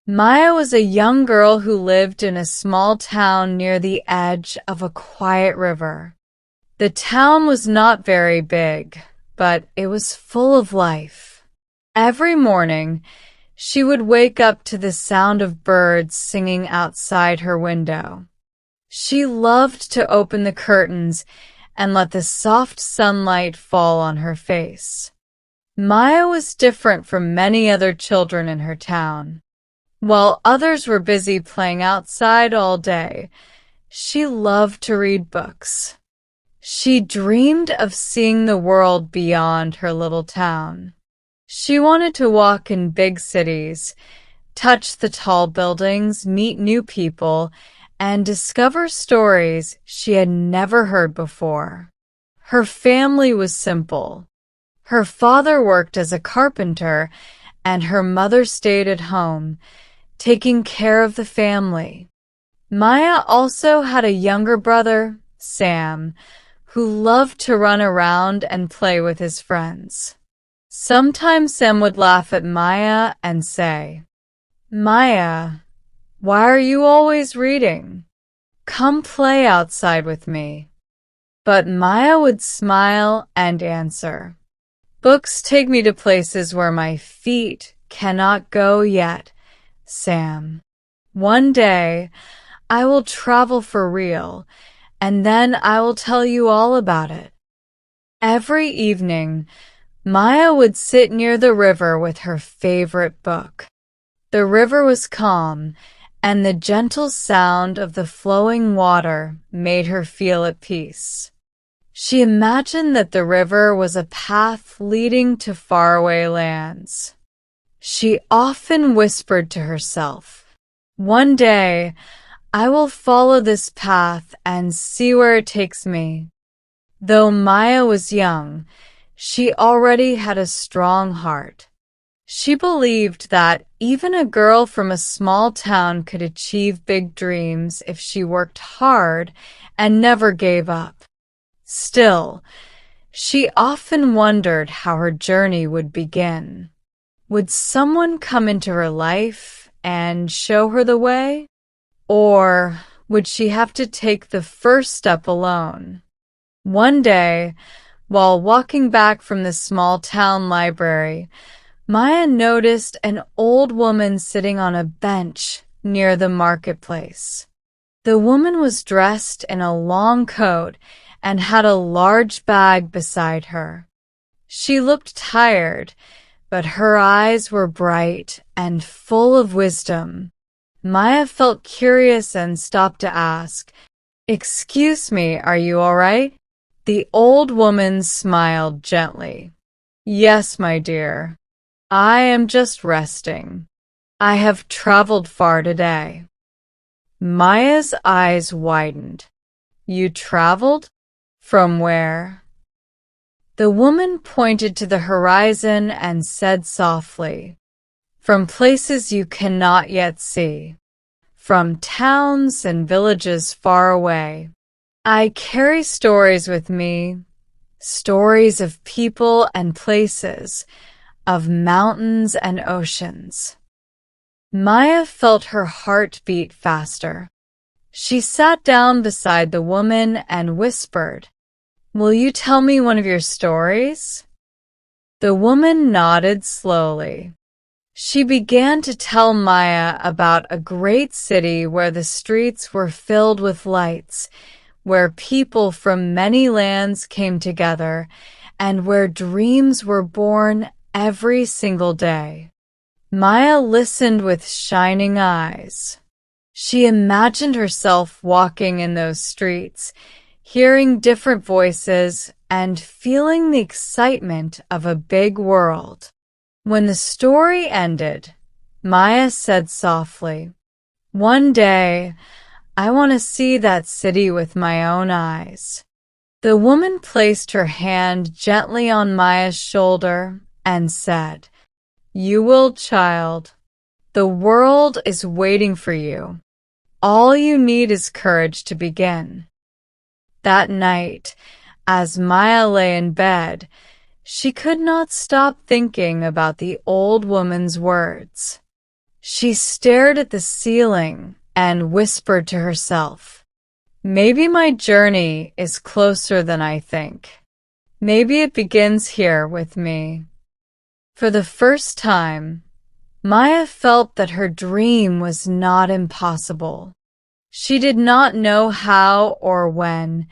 Maya was a young girl who lived in a small town near the edge of a quiet river. The town was not very big, but it was full of life. Every morning, she would wake up to the sound of birds singing outside her window. She loved to open the curtains and let the soft sunlight fall on her face. Maya was different from many other children in her town. While others were busy playing outside all day, she loved to read books. She dreamed of seeing the world beyond her little town. She wanted to walk in big cities, touch the tall buildings, meet new people, and discover stories she had never heard before. Her family was simple. Her father worked as a carpenter, and her mother stayed at home, taking care of the family. Maya also had a younger brother, Sam, who loved to run around and play with his friends. Sometimes Sam would laugh at Maya and say, "Maya, why are you always reading? Come play outside with me." But Maya would smile and answer, "Books take me to places where my feet cannot go yet, Sam. One day, I will travel for real, and then I will tell you all about it." Every evening, Maya would sit near the river with her favorite book. The river was calm, and the gentle sound of the flowing water made her feel at peace. She imagined that the river was a path leading to faraway lands. She often whispered to herself, "One day, I will follow this path and see where it takes me." Though Maya was young, she already had a strong heart. She believed that even a girl from a small town could achieve big dreams if she worked hard and never gave up. Still, she often wondered how her journey would begin. Would someone come into her life and show her the way? Or would she have to take the first step alone? One day, while walking back from the small town library, Maya noticed an old woman sitting on a bench near the marketplace. The woman was dressed in a long coat and had a large bag beside her. She looked tired, but her eyes were bright and full of wisdom. Maya felt curious and stopped to ask, "Excuse me, are you all right?" The old woman smiled gently. "Yes, my dear. I am just resting. I have traveled far today." Maya's eyes widened. "You traveled? From where?" The woman pointed to the horizon and said softly, "From places you cannot yet see. From towns and villages far away. I carry stories with me, stories of people and places, of mountains and oceans." Maya felt her heart beat faster. She sat down beside the woman and whispered, "Will you tell me one of your stories?" The woman nodded slowly. She began to tell Maya about a great city where the streets were filled with lights, where people from many lands came together, and where dreams were born every single day. Maya listened with shining eyes. She imagined herself walking in those streets, hearing different voices and feeling the excitement of a big world. When the story ended, Maya said softly, "One day, I want to see that city with my own eyes." The woman placed her hand gently on Maya's shoulder and said, "You will, child. The world is waiting for you. All you need is courage to begin." That night, as Maya lay in bed, she could not stop thinking about the old woman's words. She stared at the ceiling and whispered to herself, "Maybe my journey is closer than I think. Maybe it begins here with me." For the first time, Maya felt that her dream was not impossible. She did not know how or when,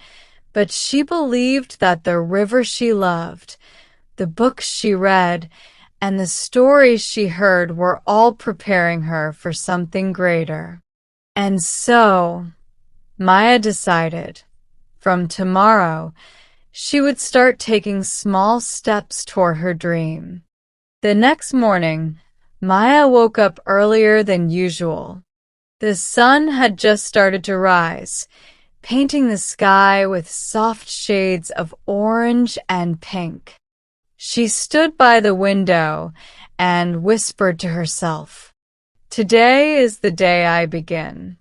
but she believed that the river she loved, the books she read, and the stories she heard were all preparing her for something greater. And so, Maya decided, from tomorrow, she would start taking small steps toward her dream. The next morning, Maya woke up earlier than usual. The sun had just started to rise, painting the sky with soft shades of orange and pink. She stood by the window and whispered to herself, "Today is the day I begin.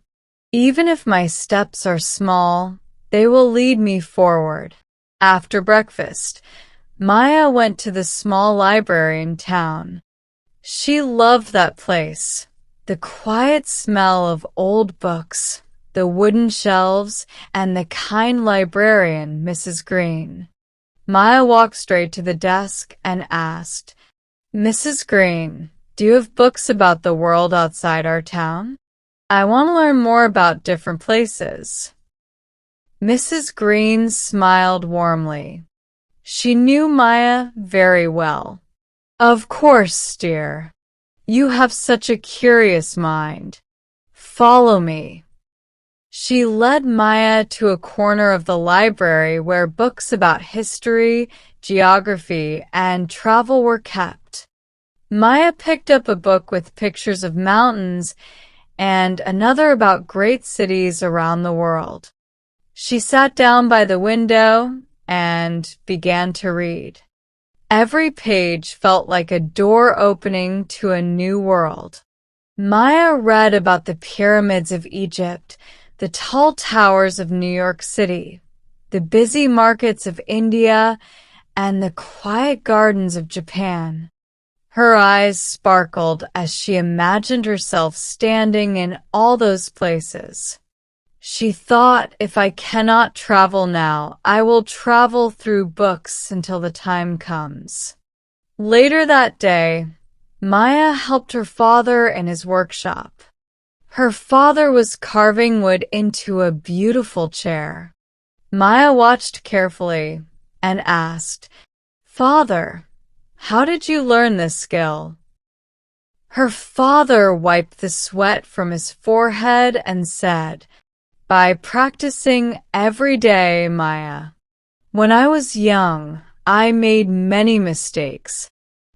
Even if my steps are small, they will lead me forward." After breakfast, Maya went to the small library in town. She loved that place. The quiet smell of old books, the wooden shelves, and the kind librarian, Mrs. Green. Maya walked straight to the desk and asked, "Mrs. Green, do you have books about the world outside our town? I want to learn more about different places." Mrs. Green smiled warmly. She knew Maya very well. "Of course, dear. You have such a curious mind. Follow me." She led Maya to a corner of the library where books about history, geography, and travel were kept. Maya picked up a book with pictures of mountains and another about great cities around the world. She sat down by the window and began to read. Every page felt like a door opening to a new world. Maya read about the pyramids of Egypt, the tall towers of New York City, the busy markets of India, and the quiet gardens of Japan. Her eyes sparkled as she imagined herself standing in all those places. She thought, "If I cannot travel now, I will travel through books until the time comes." Later that day, Maya helped her father in his workshop. Her father was carving wood into a beautiful chair. Maya watched carefully and asked, "Father, how did you learn this skill?" Her father wiped the sweat from his forehead and said, "By practicing every day, Maya. When I was young, I made many mistakes,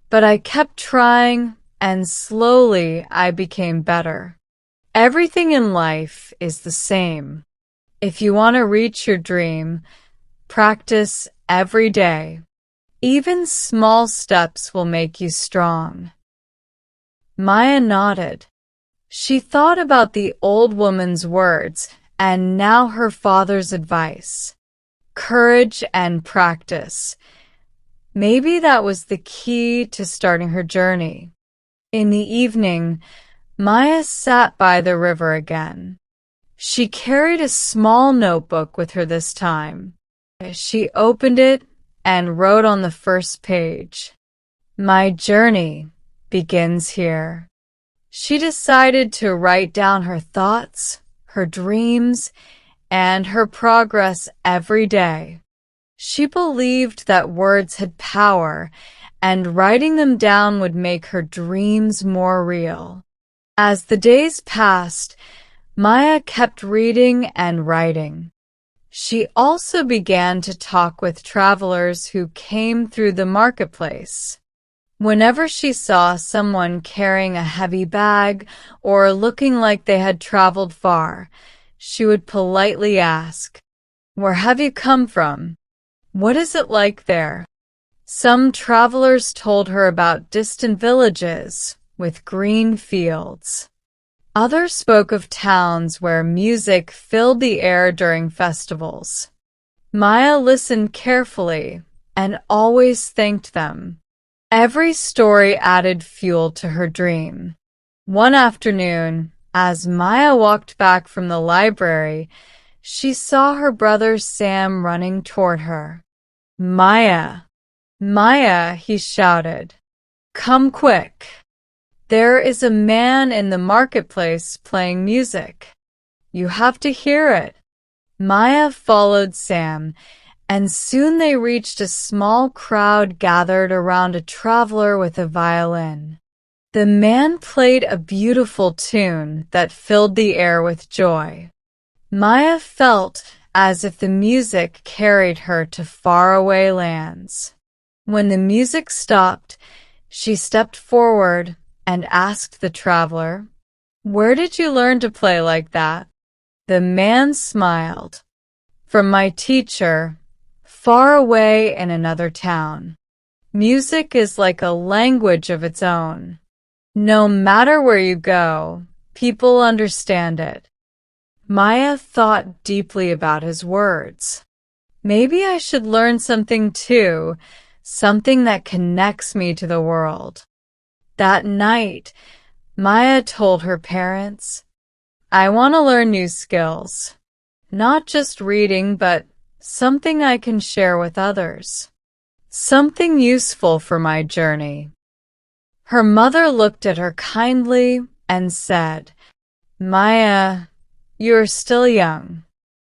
but I kept trying and slowly I became better. Everything in life is the same. If you want to reach your dream, practice every day. Even small steps will make you strong." Maya nodded. She thought about the old woman's words and now her father's advice. Courage and practice. Maybe that was the key to starting her journey. In the evening, Maya sat by the river again. She carried a small notebook with her this time. She opened it and wrote on the first page, "My journey begins here." She decided to write down her thoughts, her dreams, and her progress every day. She believed that words had power, and writing them down would make her dreams more real. As the days passed, Maya kept reading and writing. She also began to talk with travelers who came through the marketplace. Whenever she saw someone carrying a heavy bag or looking like they had traveled far, she would politely ask, "Where have you come from? What is it like there?" Some travelers told her about distant villages with green fields. Others spoke of towns where music filled the air during festivals. Maya listened carefully and always thanked them. Every story added fuel to her dream. One afternoon, as Maya walked back from the library, she saw her brother Sam running toward her. Maya! Maya, he shouted. Come quick! There is a man in the marketplace playing music. You have to hear it. Maya followed Sam, and soon they reached a small crowd gathered around a traveler with a violin. The man played a beautiful tune that filled the air with joy. Maya felt as if the music carried her to faraway lands. When the music stopped, she stepped forward and asked the traveler, "Where did you learn to play like that?" The man smiled. "From my teacher, far away in another town. Music is like a language of its own. No matter where you go, people understand it." Maya thought deeply about his words. Maybe I should learn something too, something that connects me to the world. That night, Maya told her parents, "I want to learn new skills. Not just reading, but something I can share with others. Something useful for my journey." Her mother looked at her kindly and said, "Maya, you're still young,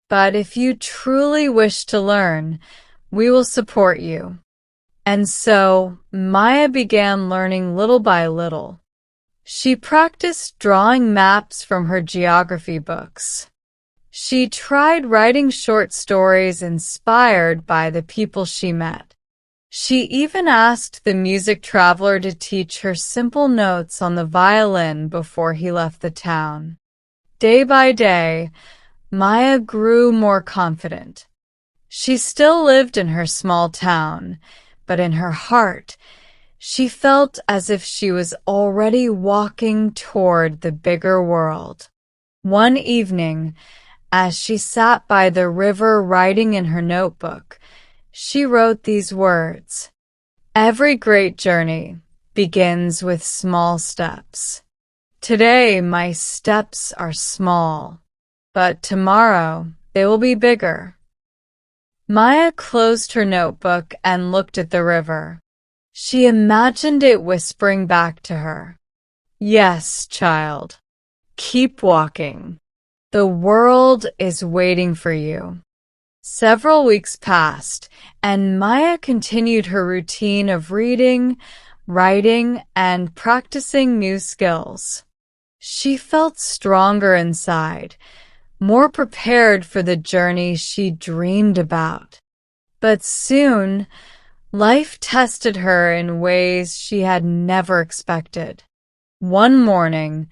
but if you truly wish to learn, we will support you." And so Maya began learning little by little. She practiced drawing maps from her geography books. She tried writing short stories inspired by the people she met. She even asked the music traveler to teach her simple notes on the violin before he left the town. Day by day, Maya grew more confident. She still lived in her small town, but in her heart, she felt as if she was already walking toward the bigger world. One evening, as she sat by the river writing in her notebook, she wrote these words, "Every great journey begins with small steps. Today my steps are small, but tomorrow they will be bigger." Maya closed her notebook and looked at the river. She imagined it whispering back to her, "Yes, child, keep walking. The world is waiting for you." Several weeks passed, and Maya continued her routine of reading, writing, and practicing new skills. She felt stronger inside, more prepared for the journey she dreamed about. But soon, life tested her in ways she had never expected. One morning,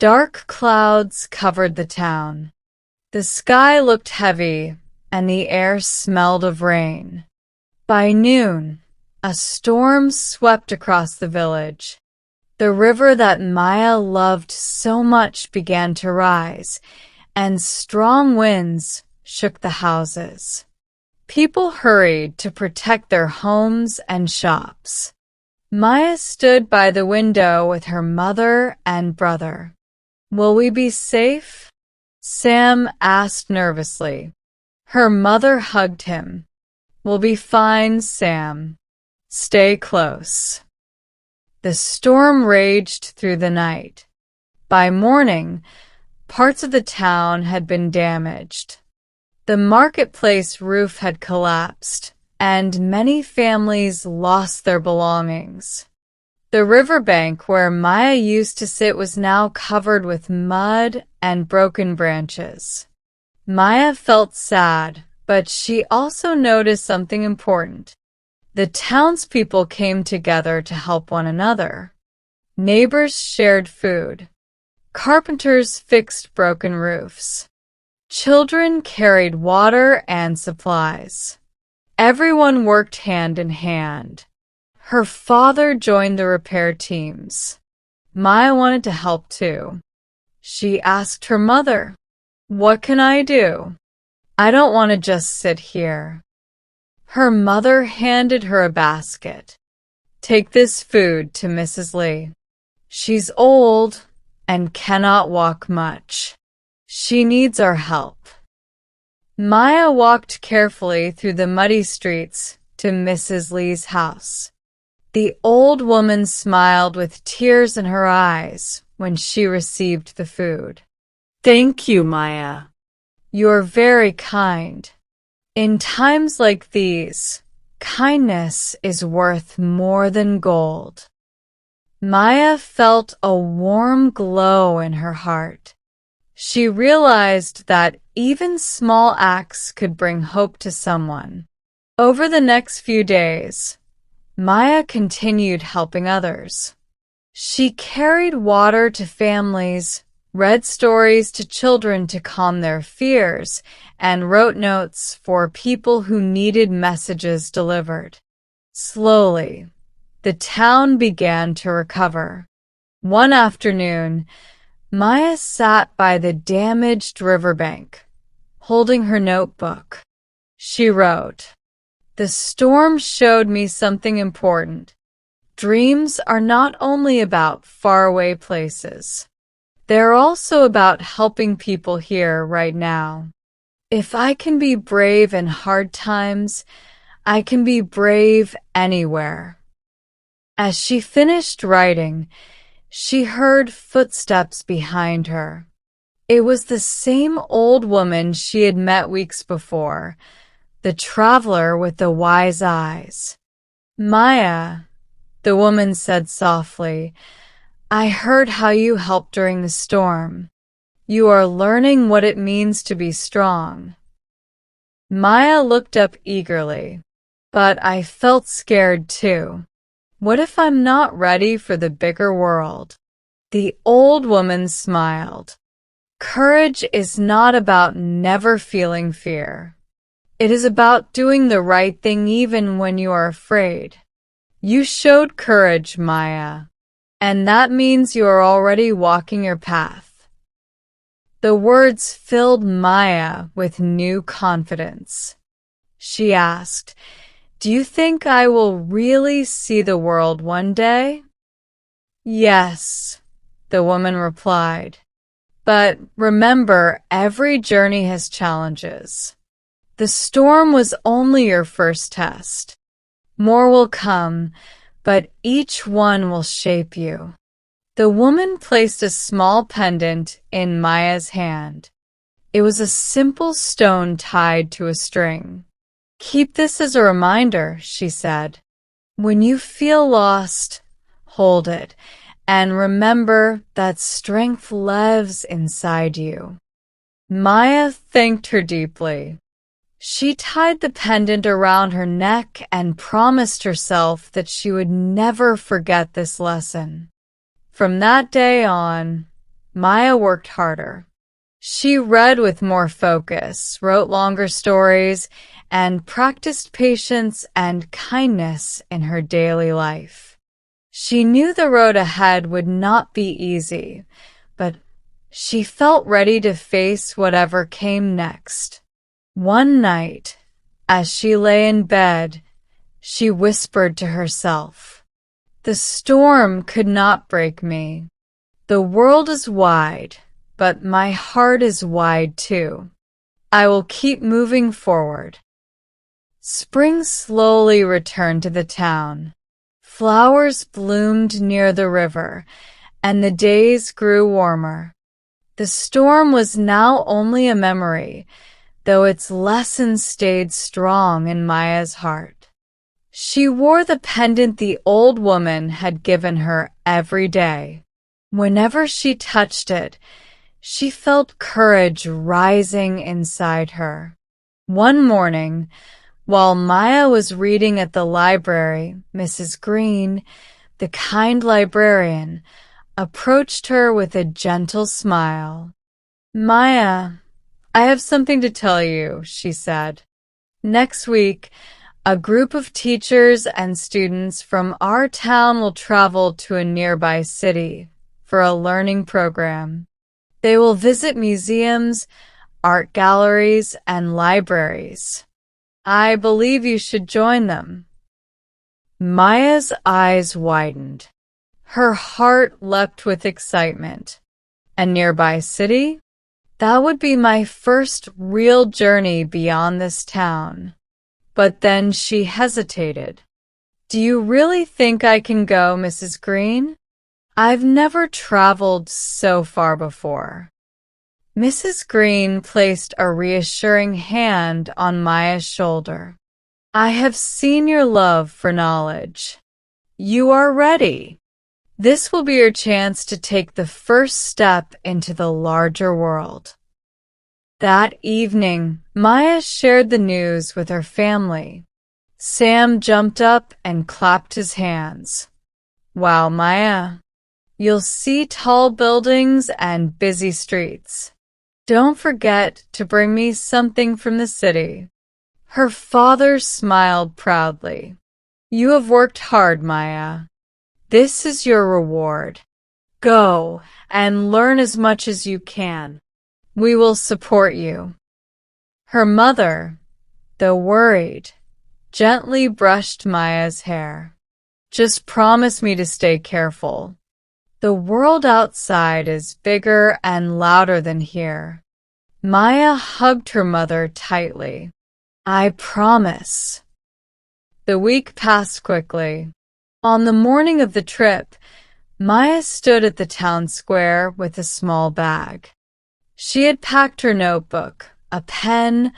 dark clouds covered the town. The sky looked heavy, and the air smelled of rain. By noon, a storm swept across the village. The river that Maya loved so much began to rise, and strong winds shook the houses. People hurried to protect their homes and shops. Maya stood by the window with her mother and brother. "Will we be safe?" Sam asked nervously. Her mother hugged him. "We'll be fine, Sam. Stay close." The storm raged through the night. By morning, parts of the town had been damaged. The marketplace roof had collapsed, and many families lost their belongings. The riverbank where Maya used to sit was now covered with mud and broken branches. Maya felt sad, but she also noticed something important. The townspeople came together to help one another. Neighbors shared food. Carpenters fixed broken roofs. Children carried water and supplies. Everyone worked hand in hand. Her father joined the repair teams. Maya wanted to help too. She asked her mother, "What can I do? I don't want to just sit here." Her mother handed her a basket. "Take this food to Mrs. Lee. She's old and cannot walk much. She needs our help." Maya walked carefully through the muddy streets to Mrs. Lee's house. The old woman smiled with tears in her eyes when she received the food. "Thank you, Maya. You're very kind. In times like these, kindness is worth more than gold." Maya felt a warm glow in her heart. She realized that even small acts could bring hope to someone. Over the next few days, Maya continued helping others. She carried water to families, read stories to children to calm their fears, and wrote notes for people who needed messages delivered. Slowly, the town began to recover. One afternoon, Maya sat by the damaged riverbank, holding her notebook. She wrote, "The storm showed me something important. Dreams are not only about faraway places. They're also about helping people here right now. If I can be brave in hard times, I can be brave anywhere." As she finished writing, she heard footsteps behind her. It was the same old woman she had met weeks before, the traveler with the wise eyes. "Maya," the woman said softly, "I heard how you helped during the storm. You are learning what it means to be strong." Maya looked up eagerly, "But I felt scared too. What if I'm not ready for the bigger world?" The old woman smiled. "Courage is not about never feeling fear. It is about doing the right thing even when you are afraid. You showed courage, Maya, and that means you are already walking your path." The words filled Maya with new confidence. She asked, "Do you think I will really see the world one day?" "Yes," the woman replied. "But remember, every journey has challenges. The storm was only your first test. More will come, but each one will shape you." The woman placed a small pendant in Maya's hand. It was a simple stone tied to a string. "Keep this as a reminder," she said. "When you feel lost, hold it, and remember that strength lives inside you." Maya thanked her deeply. She tied the pendant around her neck and promised herself that she would never forget this lesson. From that day on, Maya worked harder. She read with more focus, wrote longer stories, and practiced patience and kindness in her daily life. She knew the road ahead would not be easy, but she felt ready to face whatever came next. One night, as she lay in bed, she whispered to herself, "The storm could not break me. The world is wide, but my heart is wide too. I will keep moving forward." Spring slowly returned to the town. Flowers bloomed near the river, and the days grew warmer. The storm was now only a memory, though its lessons stayed strong in Maya's heart. She wore the pendant the old woman had given her every day. Whenever she touched it, she felt courage rising inside her. One morning, while Maya was reading at the library, Mrs. Green, the kind librarian, approached her with a gentle smile. "Maya, I have something to tell you," she said. "Next week, a group of teachers and students from our town will travel to a nearby city for a learning program. They will visit museums, art galleries, and libraries. I believe you should join them." Maya's eyes widened. Her heart leapt with excitement. A nearby city? That would be my first real journey beyond this town. But then she hesitated. Do you really think I can go, Mrs. Green? I've never traveled so far before. Mrs. Green placed a reassuring hand on Maya's shoulder. I have seen your love for knowledge. You are ready. This will be your chance to take the first step into the larger world. That evening, Maya shared the news with her family. Sam jumped up and clapped his hands. Wow, Maya, you'll see tall buildings and busy streets. Don't forget to bring me something from the city. Her father smiled proudly. You have worked hard, Maya. This is your reward. Go and learn as much as you can. We will support you. Her mother, though worried, gently brushed Maya's hair. Just promise me to stay careful. The world outside is bigger and louder than here. Maya hugged her mother tightly. I promise. The week passed quickly. On the morning of the trip, Maya stood at the town square with a small bag. She had packed her notebook, a pen,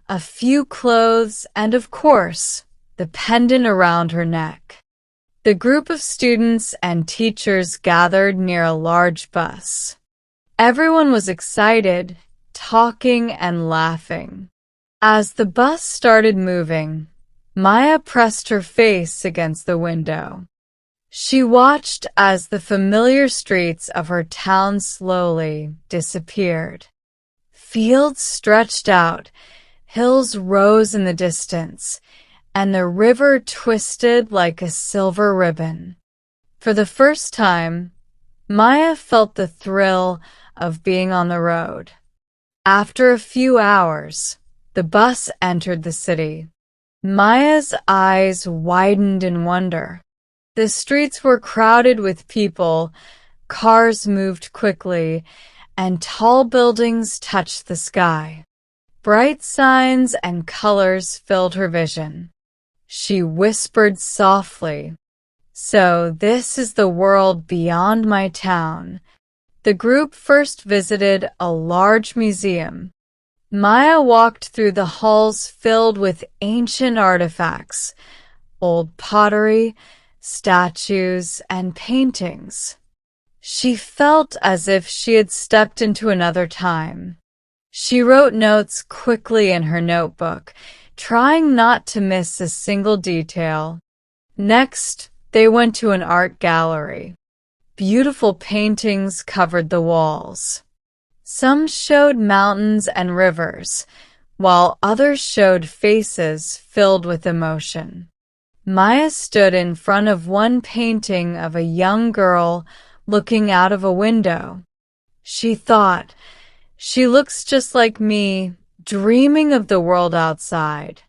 a few clothes, and of course, the pendant around her neck. The group of students and teachers gathered near a large bus. Everyone was excited, talking and laughing. As the bus started moving, Maya pressed her face against the window. She watched as the familiar streets of her town slowly disappeared. Fields stretched out, hills rose in the distance, and the river twisted like a silver ribbon. For the first time, Maya felt the thrill of being on the road. After a few hours, the bus entered the city. Maya's eyes widened in wonder. The streets were crowded with people, cars moved quickly, and tall buildings touched the sky. Bright signs and colors filled her vision. She whispered softly, "So this is the world beyond my town." The group first visited a large museum. Maya walked through the halls filled with ancient artifacts, old pottery, statues, and paintings. She felt as if she had stepped into another time. She wrote notes quickly in her notebook, trying not to miss a single detail. Next, they went to an art gallery. Beautiful paintings covered the walls. Some showed mountains and rivers, while others showed faces filled with emotion. Maya stood in front of one painting of a young girl looking out of a window. She thought, she looks just like me, dreaming of the world outside.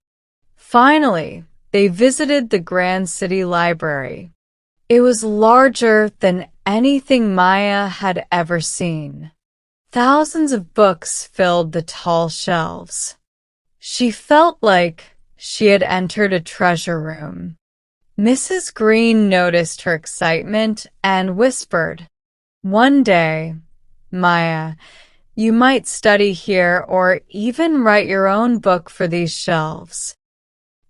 Finally, they visited the Grand City Library. It was larger than anything Maya had ever seen. Thousands of books filled the tall shelves. She felt like she had entered a treasure room. Mrs. Green noticed her excitement and whispered, "One day, Maya, you might study here or even write your own book for these shelves."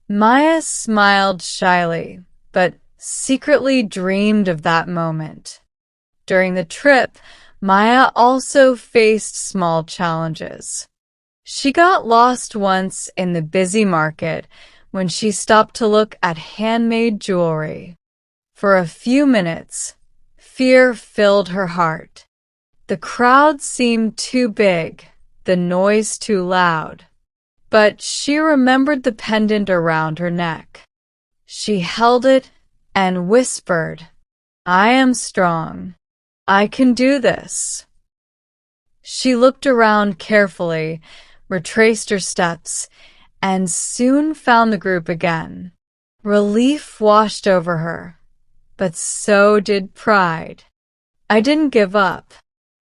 Maya smiled shyly, but secretly dreamed of that moment. During the trip, Maya also faced small challenges. She got lost once in the busy market when she stopped to look at handmade jewelry. For a few minutes, fear filled her heart. The crowd seemed too big, the noise too loud. But she remembered the pendant around her neck. She held it and whispered, "I am strong. I can do this." She looked around carefully, retraced her steps, and soon found the group again. Relief washed over her, but so did pride. "I didn't give up.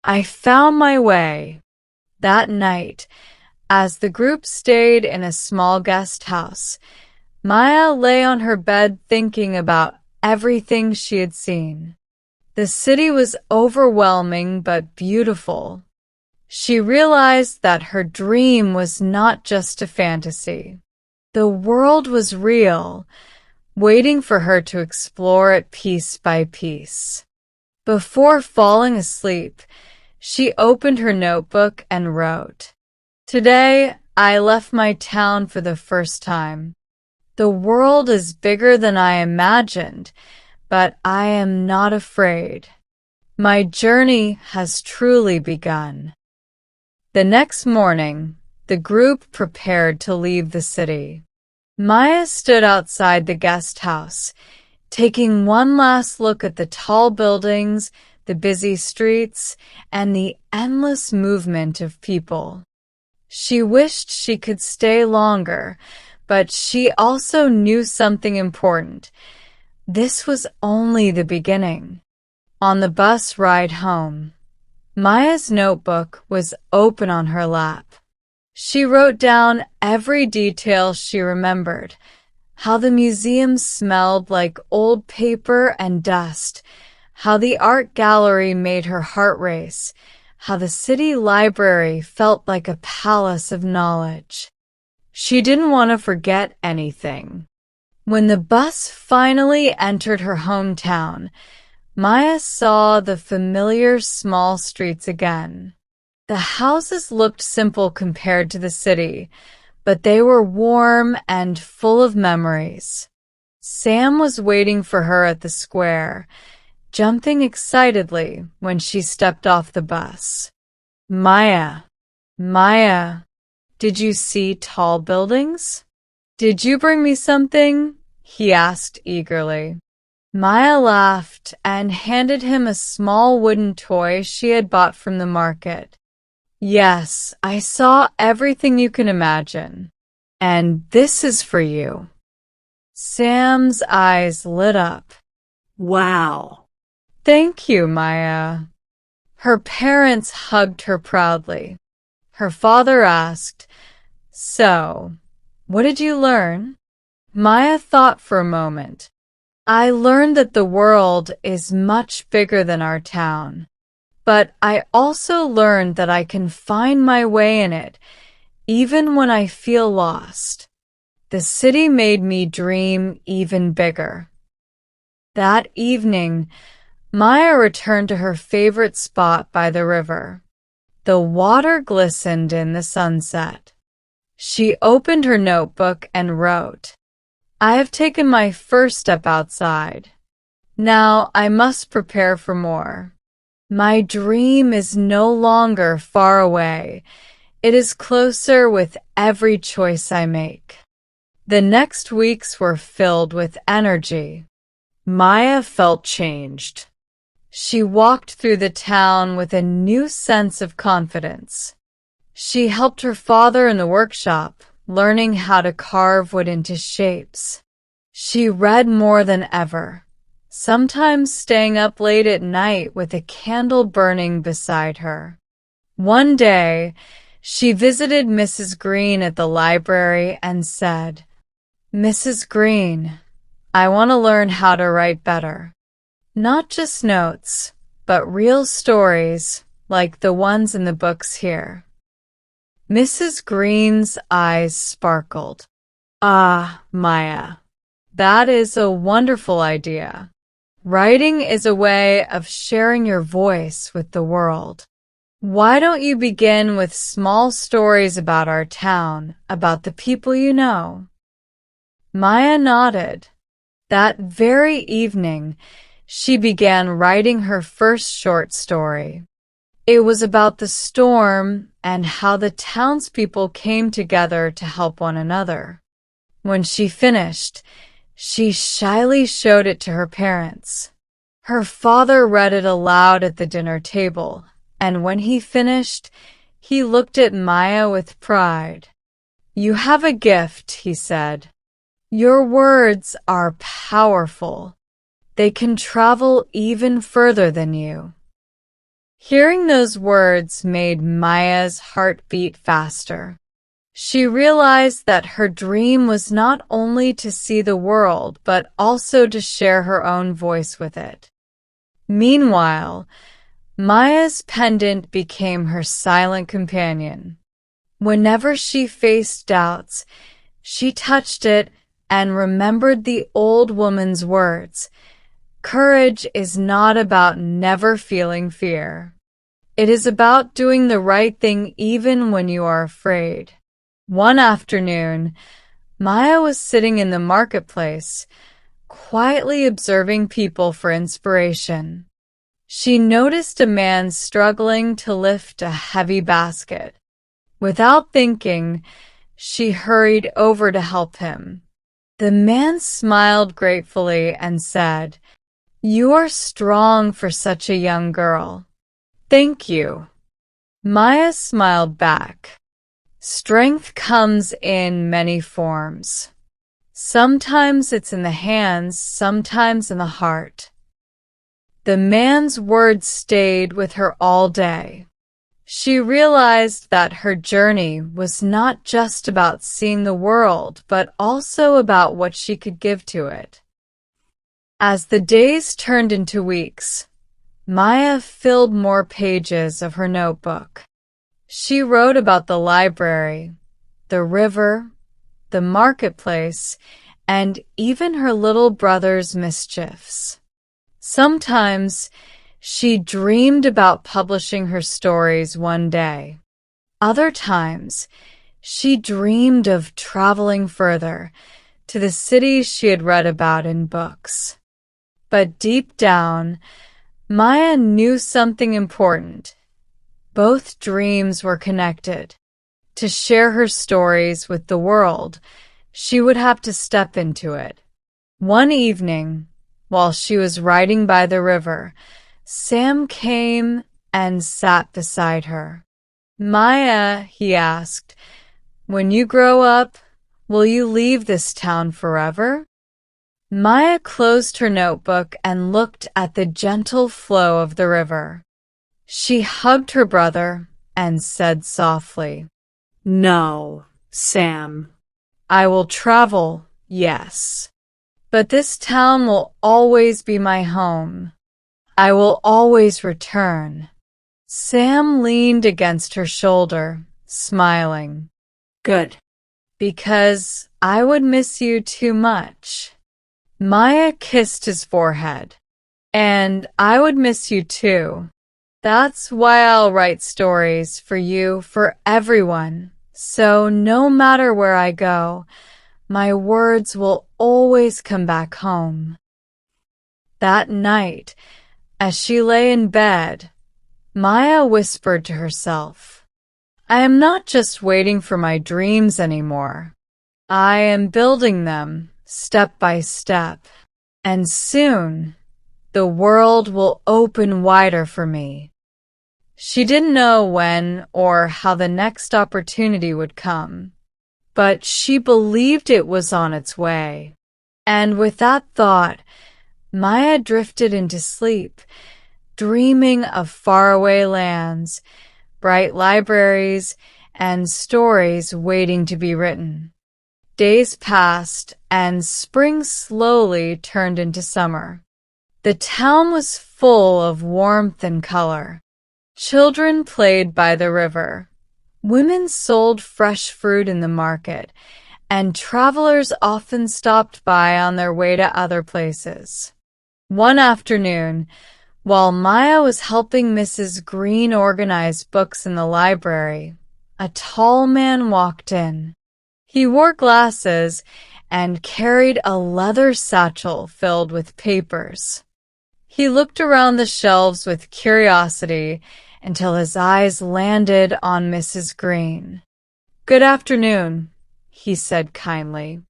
I found my way. That night, as the group stayed in a small guest house, Maya lay on her bed thinking about everything she had seen. The city was overwhelming but beautiful. She realized that her dream was not just a fantasy. The world was real, waiting for her to explore it piece by piece. Before falling asleep, she opened her notebook and wrote, "Today, I left my town for the first time. The world is bigger than I imagined, but I am not afraid. My journey has truly begun." The next morning, the group prepared to leave the city. Maya stood outside the guest house, taking one last look at the tall buildings, the busy streets, and the endless movement of people. She wished she could stay longer, but she also knew something important. This was only the beginning. On the bus ride home, Maya's notebook was open on her lap. She wrote down every detail she remembered, how the museum smelled like old paper and dust, how the art gallery made her heart race, how the city library felt like a palace of knowledge. She didn't want to forget anything. When the bus finally entered her hometown, Maya saw the familiar small streets again. The houses looked simple compared to the city, but they were warm and full of memories. Sam was waiting for her at the square, jumping excitedly when she stepped off the bus. "Maya, Maya, did you see tall buildings? Did you bring me something?" he asked eagerly. Maya laughed and handed him a small wooden toy she had bought from the market. "Yes, I saw everything you can imagine. And this is for you." Sam's eyes lit up. "Wow." "Thank you, Maya." Her parents hugged her proudly. Her father asked, "So, what did you learn?" Maya thought for a moment. "I learned that the world is much bigger than our town. But I also learned that I can find my way in it, even when I feel lost. The city made me dream even bigger." That evening, Maya returned to her favorite spot by the river. The water glistened in the sunset. She opened her notebook and wrote, "I have taken my first step outside. Now I must prepare for more. My dream is no longer far away. It is closer with every choice I make." The next weeks were filled with energy. Maya felt changed. She walked through the town with a new sense of confidence. She helped her father in the workshop, learning how to carve wood into shapes. She read more than ever, sometimes staying up late at night with a candle burning beside her. One day, she visited Mrs. Green at the library and said, "Mrs. Green, I want to learn how to write better. Not just notes, but real stories like the ones in the books here." Mrs. Green's eyes sparkled. "Ah, Maya, that is a wonderful idea. Writing is a way of sharing your voice with the world. Why don't you begin with small stories about our town, about the people you know?" Maya nodded. That very evening, she began writing her first short story. It was about the storm and how the townspeople came together to help one another. When she finished, she shyly showed it to her parents. Her father read it aloud at the dinner table, and when he finished, he looked at Maya with pride. "You have a gift," he said. "Your words are powerful. They can travel even further than you." Hearing those words made Maya's heart beat faster. She realized that her dream was not only to see the world, but also to share her own voice with it. Meanwhile, Maya's pendant became her silent companion. Whenever she faced doubts, she touched it and remembered the old woman's words. Courage is not about never feeling fear. It is about doing the right thing even when you are afraid. One afternoon, Maya was sitting in the marketplace, quietly observing people for inspiration. She noticed a man struggling to lift a heavy basket. Without thinking, she hurried over to help him. The man smiled gratefully and said, "You are strong for such a young girl." "Thank you." Maya smiled back. Strength comes in many forms. Sometimes it's in the hands, sometimes in the heart. The man's words stayed with her all day. She realized that her journey was not just about seeing the world, but also about what she could give to it. As the days turned into weeks, Maya filled more pages of her notebook. She wrote about the library, the river, the marketplace, and even her little brother's mischiefs. Sometimes she dreamed about publishing her stories one day. Other times, she dreamed of traveling further to the cities she had read about in books. But deep down, Maya knew something important. Both dreams were connected. To share her stories with the world, she would have to step into it. One evening, while she was riding by the river, Sam came and sat beside her. "Maya," he asked, "when you grow up, will you leave this town forever?" Maya closed her notebook and looked at the gentle flow of the river. She hugged her brother and said softly, "No, Sam. I will travel, yes. But this town will always be my home. I will always return." Sam leaned against her shoulder, smiling. "Good. Because I would miss you too much." Maya kissed his forehead. "And I would miss you too. That's why I'll write stories for you, for everyone. So no matter where I go, my words will always come back home." That night, as she lay in bed, Maya whispered to herself, "I am not just waiting for my dreams anymore. I am building them step by step. And soon, the world will open wider for me." She didn't know when or how the next opportunity would come, but she believed it was on its way. And with that thought, Maya drifted into sleep, dreaming of faraway lands, bright libraries, and stories waiting to be written. Days passed, and spring slowly turned into summer. The town was full of warmth and color. Children played by the river. Women sold fresh fruit in the market, and travelers often stopped by on their way to other places. One afternoon, while Maya was helping Mrs. Green organize books in the library, a tall man walked in. He wore glasses and carried a leather satchel filled with papers. He looked around the shelves with curiosity until his eyes landed on Mrs. Green. "Good afternoon," he said kindly.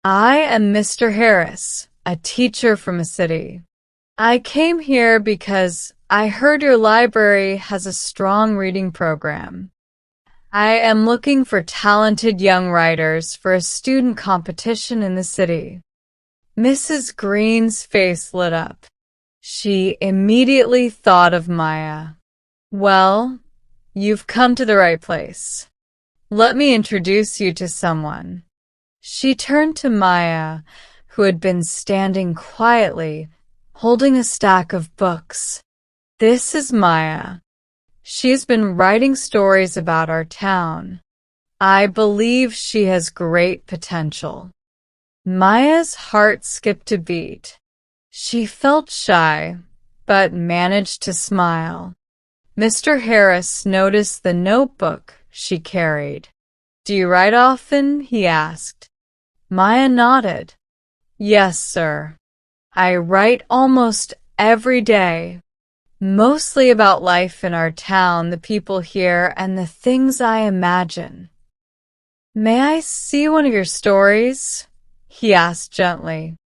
"I am Mr. Harris, a teacher from a city. I came here because I heard your library has a strong reading program. I am looking for talented young writers for a student competition in the city." Mrs. Green's face lit up. She immediately thought of Maya. Well, you've come to the right place. Let me introduce you to someone. She turned to Maya, who had been standing quietly, holding a stack of books. This is Maya. She's been writing stories about our town. I believe she has great potential. Maya's heart skipped a beat. She felt shy, but managed to smile. Mr. Harris noticed the notebook she carried. Do you write often? He asked. Maya nodded. Yes, sir. I write almost every day. Mostly about life in our town, the people here, and the things I imagine. May I see one of your stories? He asked gently.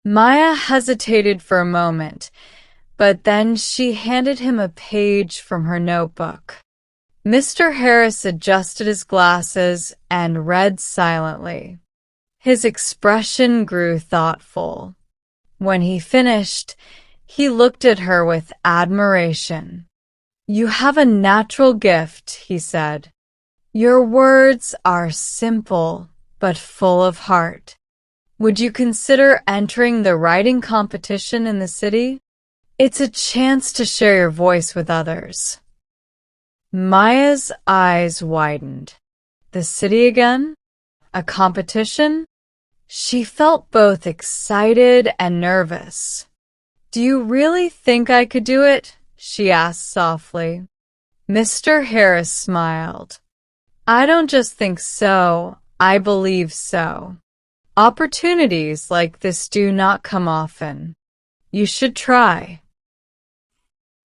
Maya hesitated for a moment, but then she handed him a page from her notebook. Mr. Harris adjusted his glasses and read silently. His expression grew thoughtful. When he finished, he looked at her with admiration. You have a natural gift, he said. Your words are simple, but full of heart. Would you consider entering the writing competition in the city? It's a chance to share your voice with others. Maya's eyes widened. The city again? A competition? She felt both excited and nervous. Do you really think I could do it? She asked softly. Mr. Harris smiled. I don't just think so, I believe so. Opportunities like this do not come often. You should try.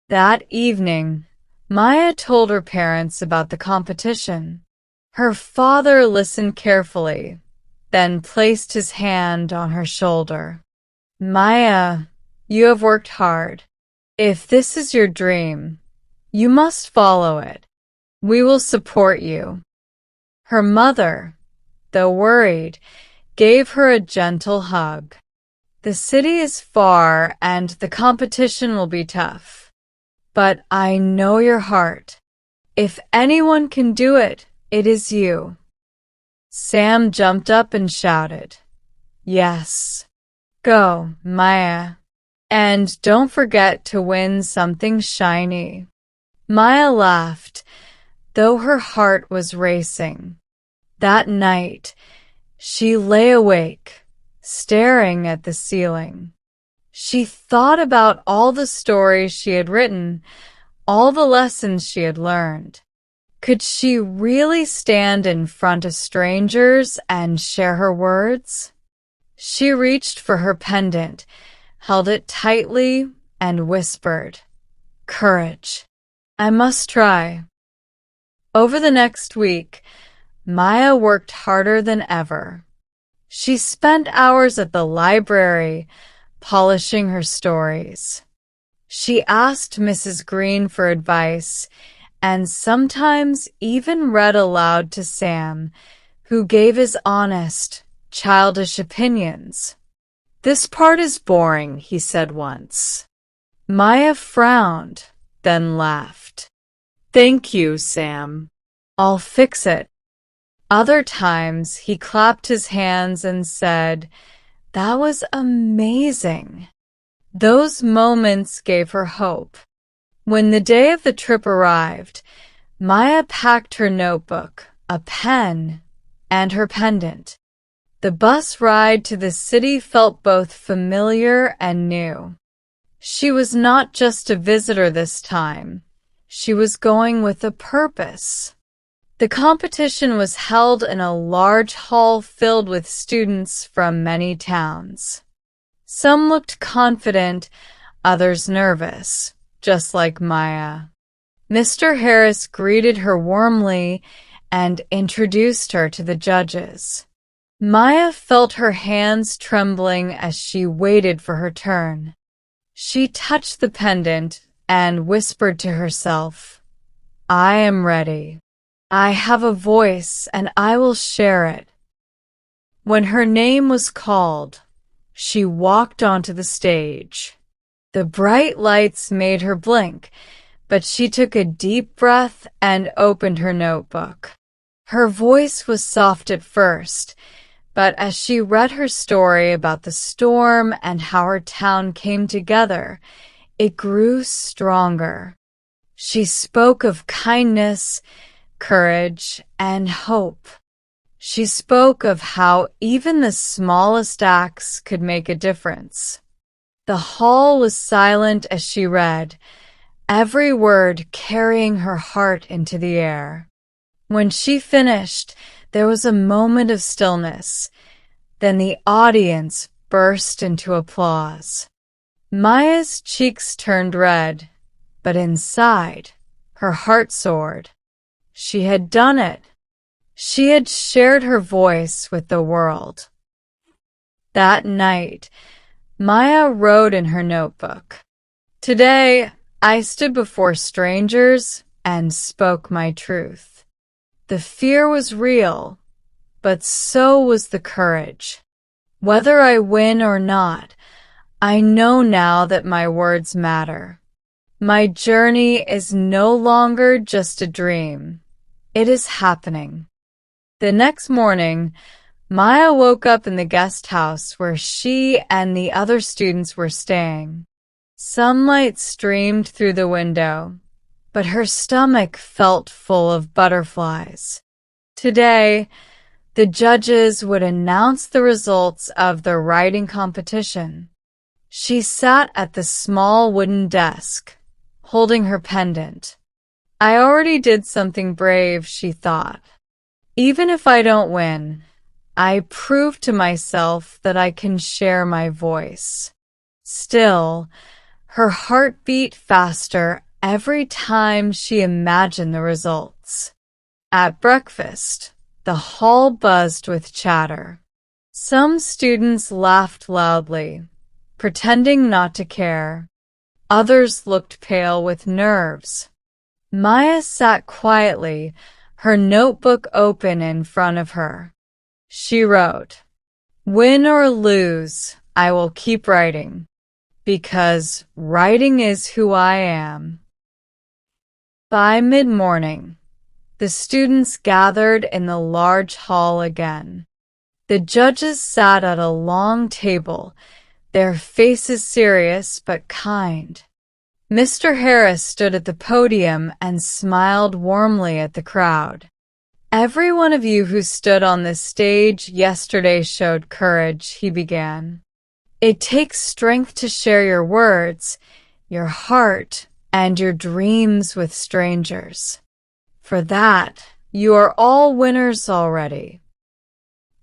That evening, Maya told her parents about the competition. Her father listened carefully, then placed his hand on her shoulder. Maya, you have worked hard. If this is your dream, you must follow it. We will support you. Her mother, though worried, gave her a gentle hug. The city is far and the competition will be tough. But I know your heart. If anyone can do it, it is you. Sam jumped up and shouted, Yes. Go, Maya. And don't forget to win something shiny. Maya laughed, though her heart was racing. That night, she lay awake, staring at the ceiling. She thought about all the stories she had written, all the lessons she had learned. Could she really stand in front of strangers and share her words? She reached for her pendant, held it tightly, and whispered, Courage. I must try. Over the next week, Maya worked harder than ever. She spent hours at the library, polishing her stories. She asked Mrs. Green for advice, and sometimes even read aloud to Sam, who gave his honest, childish opinions. This part is boring, he said once. Maya frowned, then laughed. Thank you, Sam. I'll fix it. Other times he clapped his hands and said, That was amazing. Those moments gave her hope. When the day of the trip arrived, Maya packed her notebook, a pen, and her pendant. The bus ride to the city felt both familiar and new. She was not just a visitor this time. She was going with a purpose. The competition was held in a large hall filled with students from many towns. Some looked confident, others nervous, just like Maya. Mr. Harris greeted her warmly and introduced her to the judges. Maya felt her hands trembling as she waited for her turn. She touched the pendant and whispered to herself, I am ready. I have a voice and I will share it. When her name was called, she walked onto the stage. The bright lights made her blink, but she took a deep breath and opened her notebook. Her voice was soft at first, but as she read her story about the storm and how her town came together, it grew stronger. She spoke of kindness, courage, and hope. She spoke of how even the smallest acts could make a difference. The hall was silent as she read, every word carrying her heart into the air. When she finished, there was a moment of stillness. Then the audience burst into applause. Maya's cheeks turned red, but inside, her heart soared. She had done it. She had shared her voice with the world. That night, Maya wrote in her notebook, "Today, I stood before strangers and spoke my truth. The fear was real, but so was the courage. Whether I win or not, I know now that my words matter. My journey is no longer just a dream. It is happening." The next morning, Maya woke up in the guest house where she and the other students were staying. Sunlight streamed through the window, but her stomach felt full of butterflies. Today, the judges would announce the results of the writing competition. She sat at the small wooden desk, holding her pendant. "I already did something brave," she thought. "Even if I don't win, I proved to myself that I can share my voice." Still, her heart beat faster every time she imagined the results. At breakfast, the hall buzzed with chatter. Some students laughed loudly, pretending not to care. Others looked pale with nerves. Maya sat quietly, her notebook open in front of her. She wrote, "Win or lose, I will keep writing, because writing is who I am." By mid-morning, the students gathered in the large hall again. The judges sat at a long table, their faces serious but kind. Mr. Harris stood at the podium and smiled warmly at the crowd. "Every one of you who stood on this stage yesterday showed courage," he began. "It takes strength to share your words, your heart, and your dreams with strangers. For that, you are all winners already."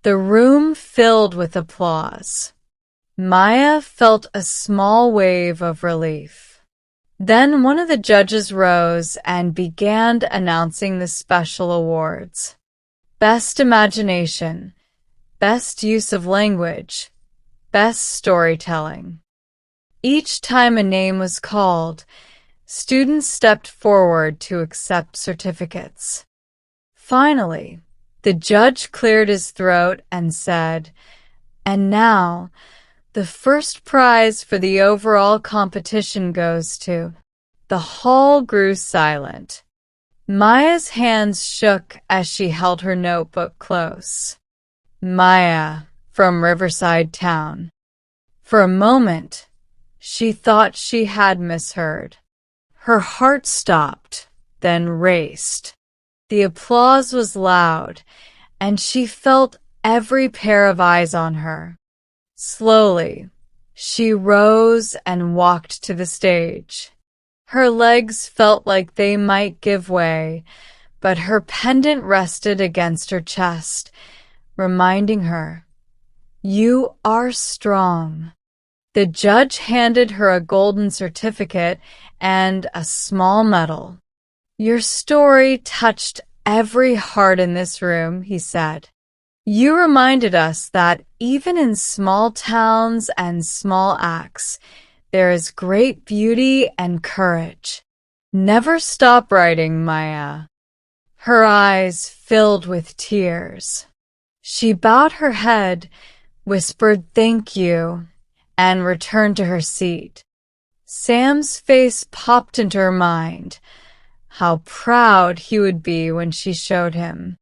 The room filled with applause. Maya felt a small wave of relief. Then one of the judges rose and began announcing the special awards. Best Imagination, Best Use of Language, Best Storytelling. Each time a name was called, students stepped forward to accept certificates. Finally, the judge cleared his throat and said, "And now, the first prize for the overall competition goes to..." The hall grew silent. Maya's hands shook as she held her notebook close. Maya, from Riverside Town. For a moment, she thought she had misheard. Her heart stopped, then raced. The applause was loud, and she felt every pair of eyes on her. Slowly, she rose and walked to the stage. Her legs felt like they might give way, but her pendant rested against her chest, reminding her, "You are strong." The judge handed her a golden certificate and a small medal. "Your story touched every heart in this room," he said. "You reminded us that even in small towns and small acts, there is great beauty and courage. Never stop writing, Maya." Her eyes filled with tears. She bowed her head, whispered "thank you," and returned to her seat. Sam's face popped into her mind. How proud he would be when she showed him.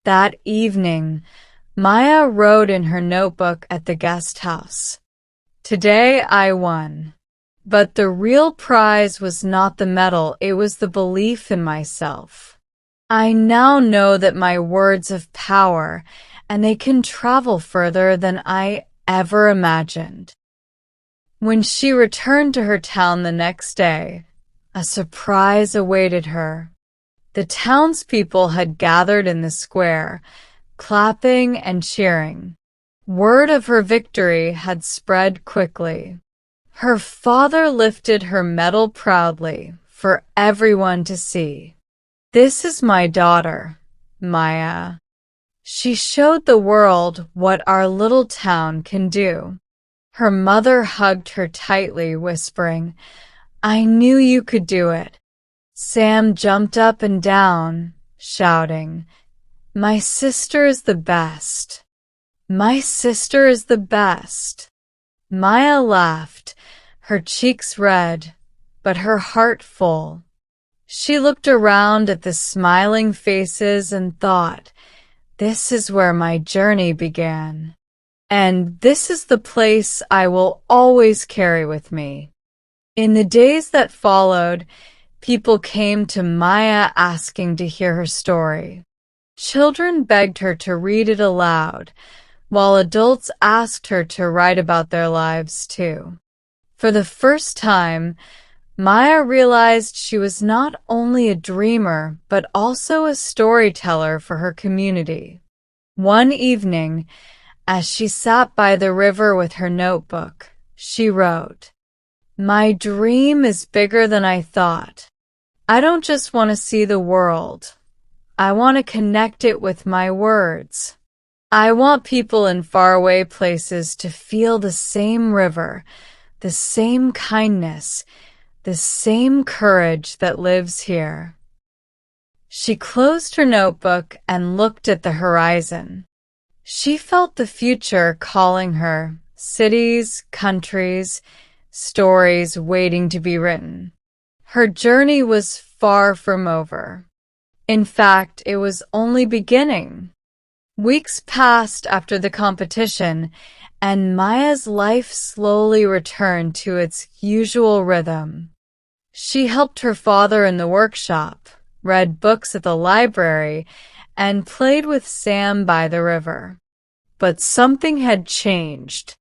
That evening, Maya wrote in her notebook at the guest house, "Today I won." But the real prize was not the medal, it was the belief in myself. I now know that my words have power, and they can travel further than I ever imagined. When she returned to her town the next day, a surprise awaited her. The townspeople had gathered in the square, clapping and cheering. Word of her victory had spread quickly. Her father lifted her medal proudly for everyone to see. "This is my daughter, Maya. She showed the world what our little town can do." Her mother hugged her tightly, whispering, "I knew you could do it." Sam jumped up and down, shouting, "My sister is the best. My sister is the best." Maya laughed, her cheeks red, but her heart full. She looked around at the smiling faces and thought, "This is where my journey began. And this is the place I will always carry with me." In the days that followed, people came to Maya asking to hear her story. Children begged her to read it aloud, while adults asked her to write about their lives too. For the first time, Maya realized she was not only a dreamer, but also a storyteller for her community. One evening, as she sat by the river with her notebook, she wrote, "My dream is bigger than I thought. I don't just want to see the world. I want to connect it with my words. I want people in faraway places to feel the same river, the same kindness, the same courage that lives here." She closed her notebook and looked at the horizon. She felt the future calling her, cities, countries, stories waiting to be written. Her journey was far from over. In fact, it was only beginning. Weeks passed after the competition, and Maya's life slowly returned to its usual rhythm. She helped her father in the workshop, read books at the library, and played with Sam by the river. But something had changed.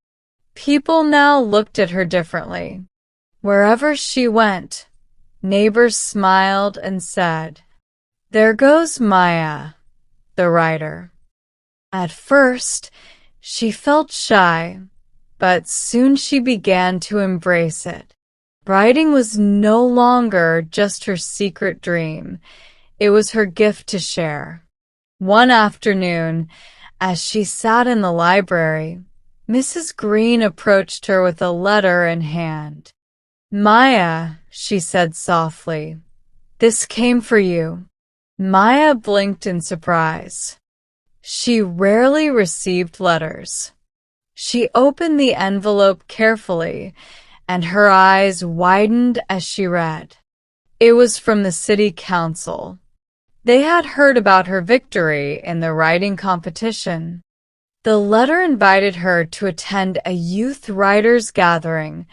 People now looked at her differently. Wherever she went, neighbors smiled and said, "There goes Maya, the writer." At first, she felt shy, but soon she began to embrace it. Writing was no longer just her secret dream. It was her gift to share. One afternoon, as she sat in the library, Mrs. Green approached her with a letter in hand. "Maya," she said softly, "this came for you." Maya blinked in surprise. She rarely received letters. She opened the envelope carefully, and her eyes widened as she read. It was from the city council. They had heard about her victory in the writing competition. The letter invited her to attend a youth writers' gathering,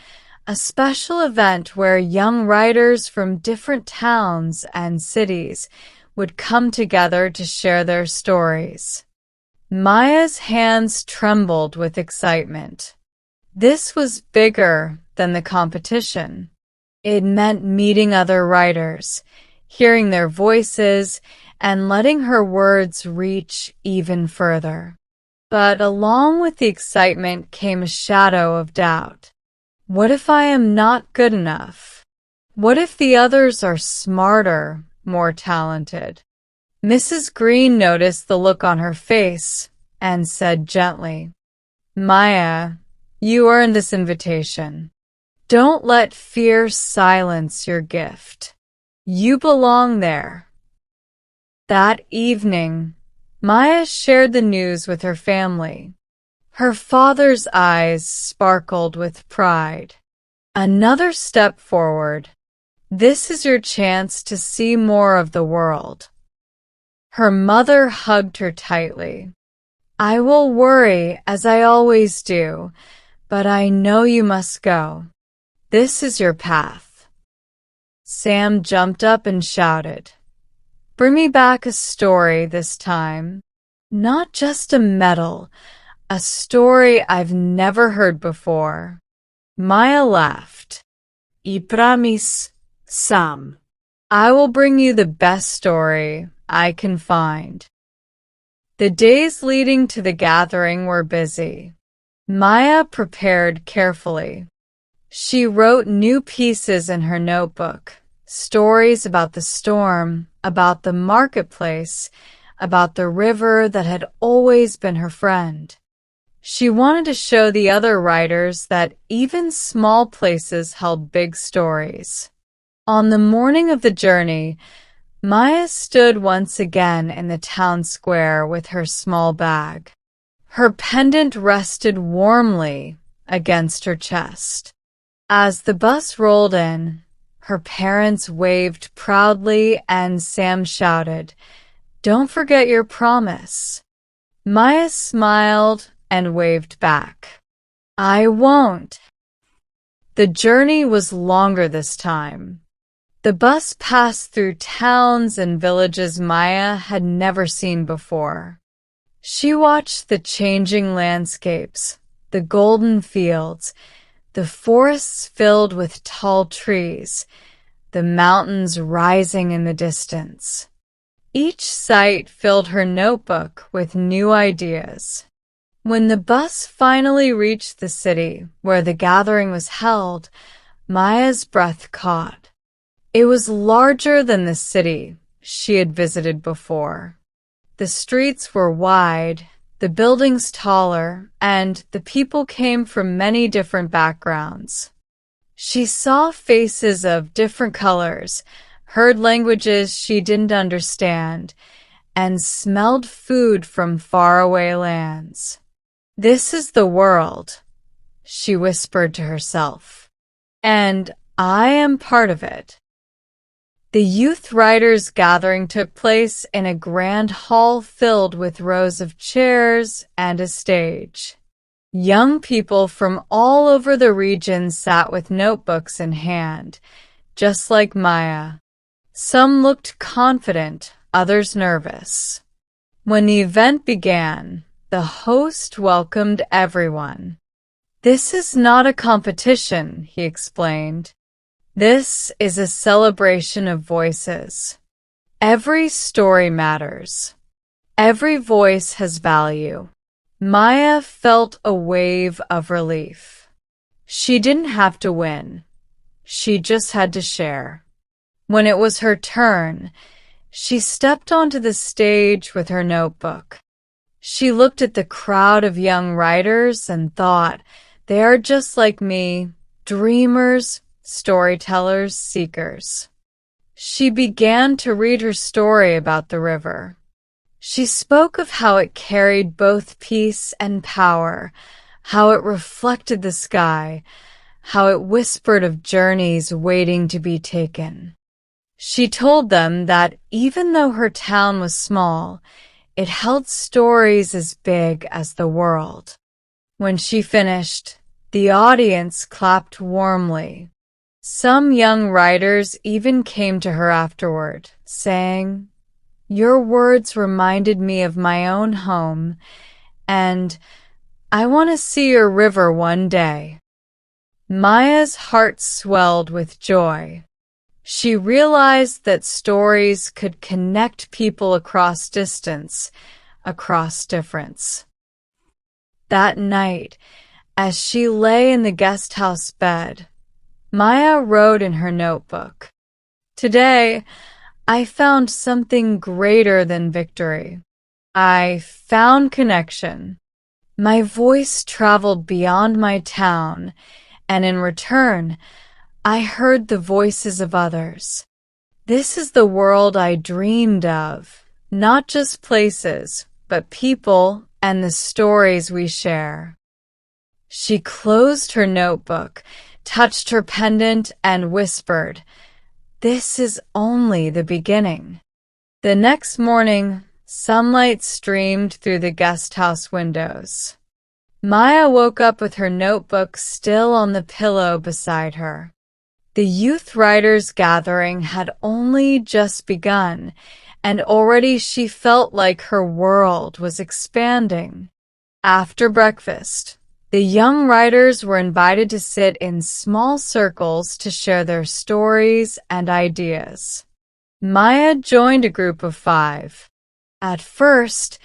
a special event where young writers from different towns and cities would come together to share their stories. Maya's hands trembled with excitement. This was bigger than the competition. It meant meeting other writers, hearing their voices, and letting her words reach even further. But along with the excitement came a shadow of doubt. What if I am not good enough? What if the others are smarter, more talented? Mrs. Green noticed the look on her face and said gently, "Maya, you earned this invitation. Don't let fear silence your gift. You belong there." That evening, Maya shared the news with her family. Her father's eyes sparkled with pride. Another step forward. This is your chance to see more of the world. Her mother hugged her tightly. I will worry, as I always do, but I know you must go. This is your path. Sam jumped up and shouted, Bring me back a story this time. Not just a medal, a story I've never heard before. Maya laughed. I promise, Sam. I will bring you the best story I can find. The days leading to the gathering were busy. Maya prepared carefully. She wrote new pieces in her notebook, stories about the storm, about the marketplace, about the river that had always been her friend. She wanted to show the other writers that even small places held big stories. On the morning of the journey, Maya stood once again in the town square with her small bag. Her pendant rested warmly against her chest. As the bus rolled in, her parents waved proudly and Sam shouted, Don't forget your promise. Maya smiled and waved back. I won't. The journey was longer this time. The bus passed through towns and villages Maya had never seen before. She watched the changing landscapes, the golden fields, the forests filled with tall trees, the mountains rising in the distance. Each sight filled her notebook with new ideas. When the bus finally reached the city where the gathering was held, Maya's breath caught. It was larger than the city she had visited before. The streets were wide, the buildings taller, and the people came from many different backgrounds. She saw faces of different colors, heard languages she didn't understand, and smelled food from faraway lands. This is the world, she whispered to herself, and I am part of it. The youth writers' gathering took place in a grand hall filled with rows of chairs and a stage. Young people from all over the region sat with notebooks in hand, just like Maya. Some looked confident, others nervous. When the event began, the host welcomed everyone. This is not a competition, he explained. This is a celebration of voices. Every story matters. Every voice has value. Maya felt a wave of relief. She didn't have to win. She just had to share. When it was her turn, she stepped onto the stage with her notebook. She looked at the crowd of young writers and thought, they are just like me, dreamers, storytellers, seekers. She began to read her story about the river. She spoke of how it carried both peace and power, how it reflected the sky, how it whispered of journeys waiting to be taken. She told them that even though her town was small, it held stories as big as the world. When she finished, the audience clapped warmly. Some young writers even came to her afterward, saying, Your words reminded me of my own home, and I want to see your river one day. Maya's heart swelled with joy. She realized that stories could connect people across distance, across difference. That night, as she lay in the guest house bed, Maya wrote in her notebook, Today, I found something greater than victory. I found connection. My voice traveled beyond my town, and in return, I heard the voices of others. This is the world I dreamed of, not just places, but people and the stories we share. She closed her notebook, touched her pendant, and whispered, "This is only the beginning." The next morning, sunlight streamed through the guest house windows. Maya woke up with her notebook still on the pillow beside her. The youth writers' gathering had only just begun, and already she felt like her world was expanding. After breakfast, the young writers were invited to sit in small circles to share their stories and ideas. Maya joined a group of 5. At first,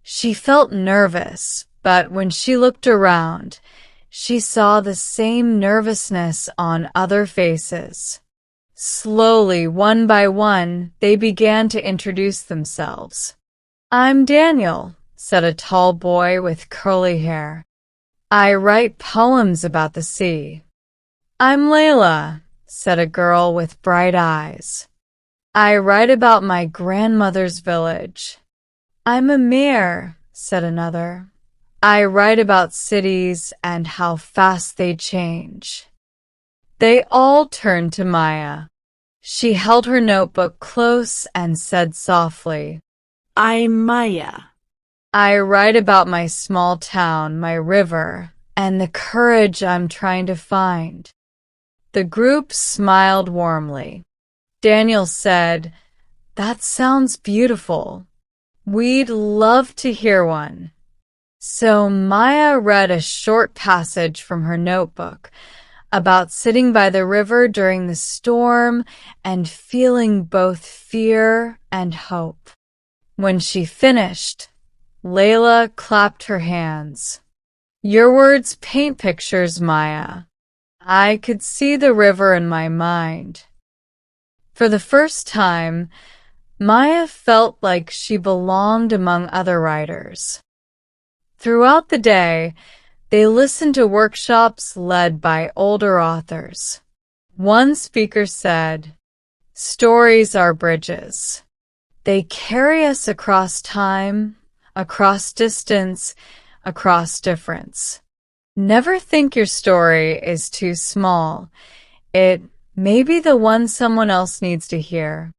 she felt nervous, but when she looked around, she saw the same nervousness on other faces. Slowly, one by one, they began to introduce themselves. "I'm Daniel," said a tall boy with curly hair. "I write poems about the sea." "I'm Layla," said a girl with bright eyes. "I write about my grandmother's village." "I'm Amir," said another. "I write about cities and how fast they change." They all turned to Maya. She held her notebook close and said softly, "I'm Maya. "I write about my small town, my river, and the courage I'm trying to find." The group smiled warmly. Daniel said, "That sounds beautiful. We'd love to hear one." So Maya read a short passage from her notebook about sitting by the river during the storm and feeling both fear and hope. When she finished, Layla clapped her hands. "Your words paint pictures, Maya. I could see the river in my mind." For the first time, Maya felt like she belonged among other writers. Throughout the day, they listened to workshops led by older authors. One speaker said, "Stories are bridges. They carry us across time, across distance, across difference. Never think your story is too small. It may be the one someone else needs to hear."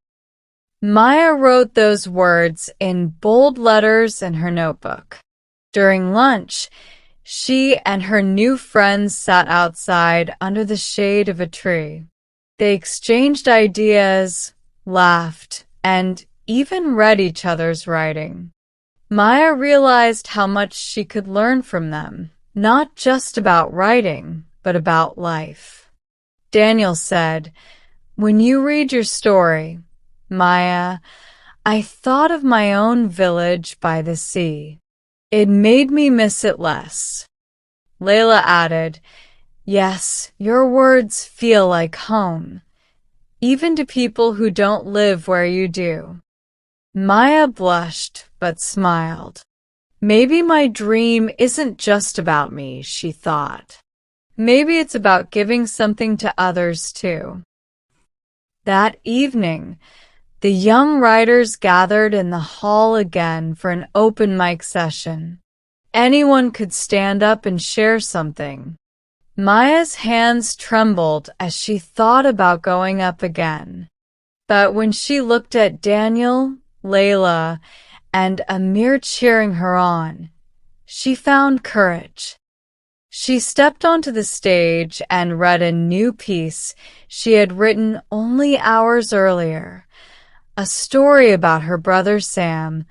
Maya wrote those words in bold letters in her notebook. During lunch, she and her new friends sat outside under the shade of a tree. They exchanged ideas, laughed, and even read each other's writing. Maya realized how much she could learn from them, not just about writing, but about life. Daniel said, "When you read your story, Maya, I thought of my own village by the sea. It made me miss it less." Layla added, "Yes, your words feel like home, even to people who don't live where you do." Maya blushed but smiled. "Maybe my dream isn't just about me," she thought. "Maybe it's about giving something to others too." That evening, the young writers gathered in the hall again for an open mic session. Anyone could stand up and share something. Maya's hands trembled as she thought about going up again. But when she looked at Daniel, Layla, and Amir cheering her on, she found courage. She stepped onto the stage and read a new piece she had written only hours earlier. A story about her brother Sam,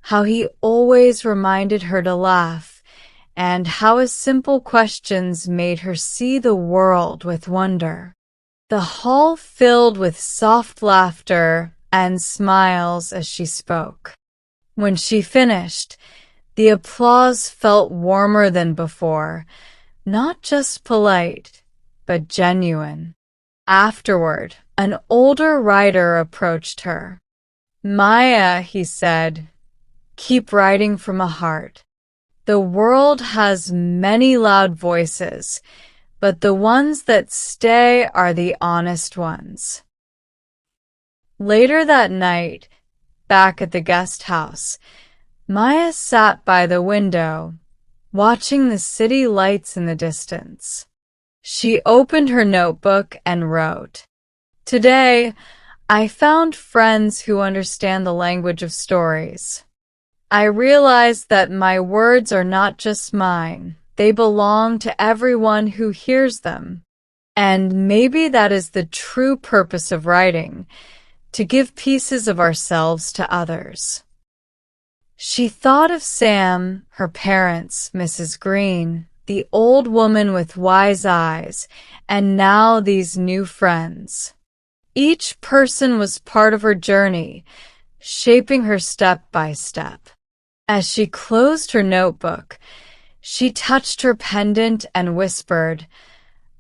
how he always reminded her to laugh, and how his simple questions made her see the world with wonder. The hall filled with soft laughter and smiles as she spoke. When she finished, the applause felt warmer than before, not just polite, but genuine. Afterward, an older writer approached her. "Maya," he said, "keep writing from a heart. The world has many loud voices, but the ones that stay are the honest ones." Later that night, back at the guest house, Maya sat by the window, watching the city lights in the distance. She opened her notebook and wrote, "Today, I found friends who understand the language of stories. I realized that my words are not just mine. They belong to everyone who hears them. And maybe that is the true purpose of writing, to give pieces of ourselves to others." She thought of Sam, her parents, Mrs. Green, the old woman with wise eyes, and now these new friends. Each person was part of her journey, shaping her step by step. As she closed her notebook, she touched her pendant and whispered,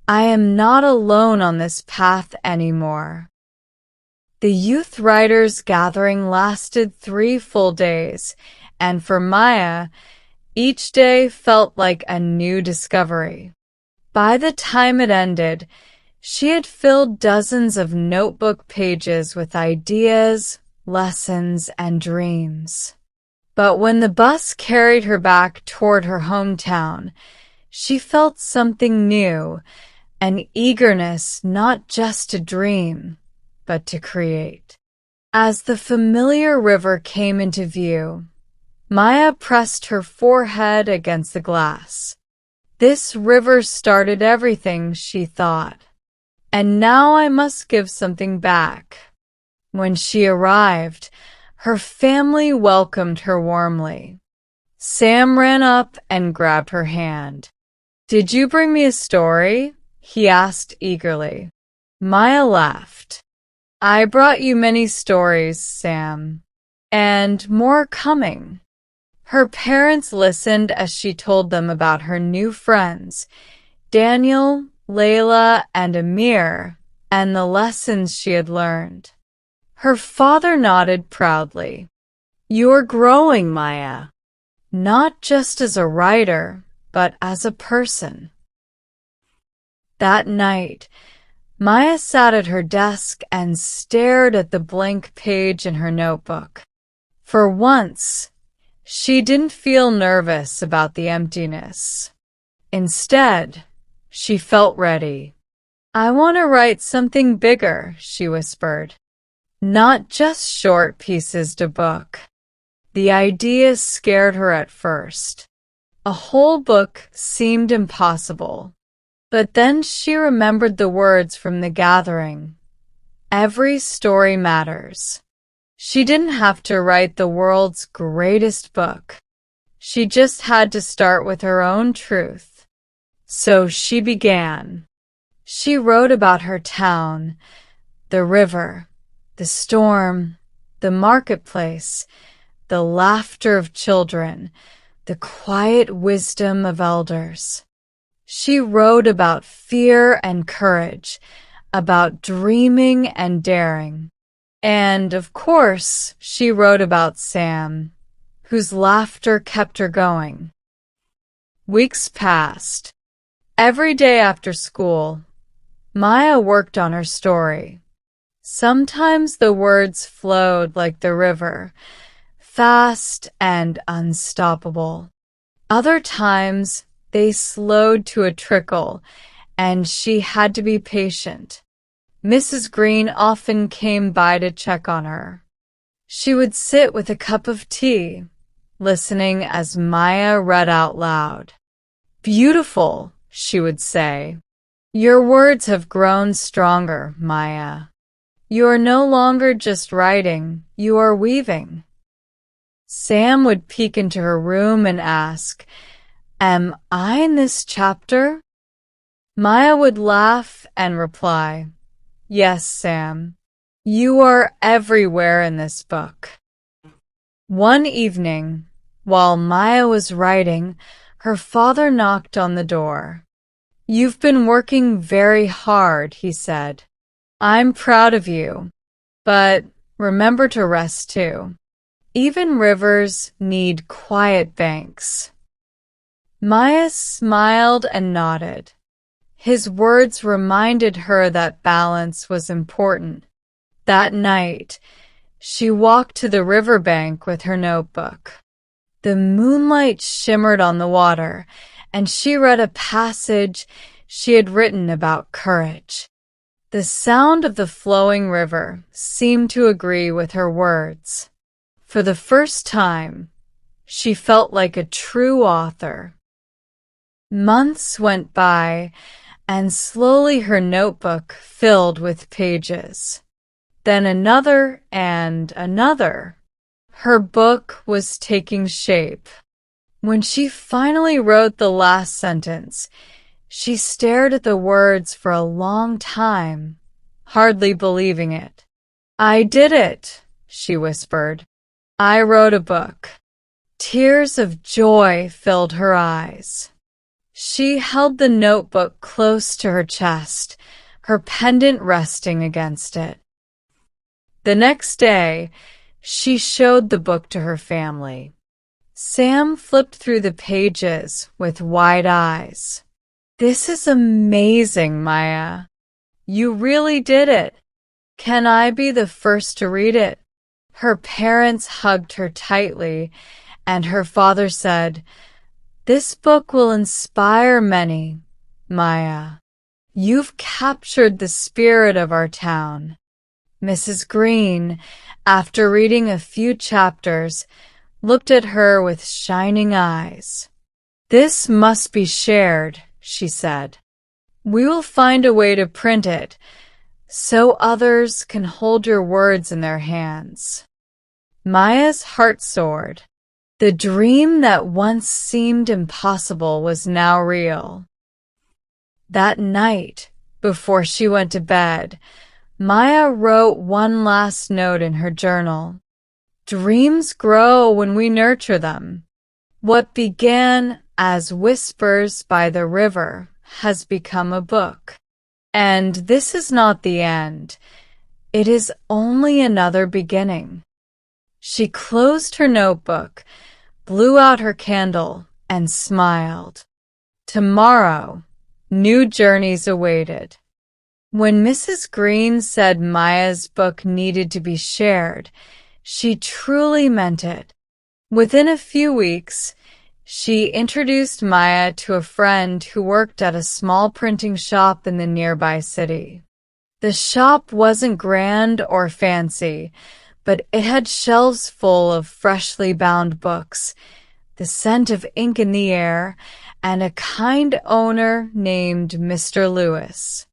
"I am not alone on this path anymore." The youth writers' gathering lasted 3 full days, and for Maya, each day felt like a new discovery. By the time it ended, she had filled dozens of notebook pages with ideas, lessons, and dreams. But when the bus carried her back toward her hometown, she felt something new, an eagerness not just to dream, but to create. As the familiar river came into view, Maya pressed her forehead against the glass. This river started everything, she thought. And now I must give something back. When she arrived, her family welcomed her warmly. Sam ran up and grabbed her hand. "Did you bring me a story?" he asked eagerly. Maya laughed. "I brought you many stories, Sam, and more coming." Her parents listened as she told them about her new friends, Daniel, Layla, and Amir, and the lessons she had learned. Her father nodded proudly. "You're growing, Maya, not just as a writer, but as a person." That night, Maya sat at her desk and stared at the blank page in her notebook. For once, she didn't feel nervous about the emptiness. Instead, she felt ready. "I want to write something bigger," she whispered. "Not just short pieces to book." The idea scared her at first. A whole book seemed impossible. But then she remembered the words from the gathering. Every story matters. She didn't have to write the world's greatest book. She just had to start with her own truth. So she began. She wrote about her town, the river, the storm, the marketplace, the laughter of children, the quiet wisdom of elders. She wrote about fear and courage, about dreaming and daring. And, of course, she wrote about Sam, whose laughter kept her going. Weeks passed. Every day after school, Maya worked on her story. Sometimes the words flowed like the river, fast and unstoppable. Other times, they slowed to a trickle, and she had to be patient. Mrs. Green often came by to check on her. She would sit with a cup of tea, listening as Maya read out loud. "Beautiful," she would say. "Your words have grown stronger, Maya. You are no longer just writing, you are weaving." Sam would peek into her room and ask, "Am I in this chapter?" Maya would laugh and reply, "Yes, Sam, you are everywhere in this book." One evening, while Maya was writing, her father knocked on the door. "You've been working very hard," he said. "I'm proud of you, but remember to rest too. Even rivers need quiet banks." Maya smiled and nodded. His words reminded her that balance was important. That night, she walked to the riverbank with her notebook. The moonlight shimmered on the water, and she read a passage she had written about courage. The sound of the flowing river seemed to agree with her words. For the first time, she felt like a true author. Months went by, and slowly her notebook filled with pages. Then another and another. Her book was taking shape. When she finally wrote the last sentence, she stared at the words for a long time, hardly believing it. "I did it," she whispered. "I wrote a book." Tears of joy filled her eyes. She held the notebook close to her chest, her pendant resting against it. The next day, she showed the book to her family. Sam flipped through the pages with wide eyes. "This is amazing, Maya. You really did it. Can I be the first to read it?" Her parents hugged her tightly, and her father said, "This book will inspire many, Maya. You've captured the spirit of our town." Mrs. Green, after reading a few chapters, looked at her with shining eyes. "This must be shared," she said. "We will find a way to print it so others can hold your words in their hands." Maya's heart soared. The dream that once seemed impossible was now real. That night, before she went to bed, Maya wrote one last note in her journal. "Dreams grow when we nurture them. What began as whispers by the river has become a book. And this is not the end. It is only another beginning." She closed her notebook, blew out her candle, and smiled. Tomorrow, new journeys awaited. When Mrs. Green said Maya's book needed to be shared, she truly meant it. Within a few weeks, she introduced Maya to a friend who worked at a small printing shop in the nearby city. The shop wasn't grand or fancy, but it had shelves full of freshly bound books, the scent of ink in the air, and a kind owner named Mr. Lewis.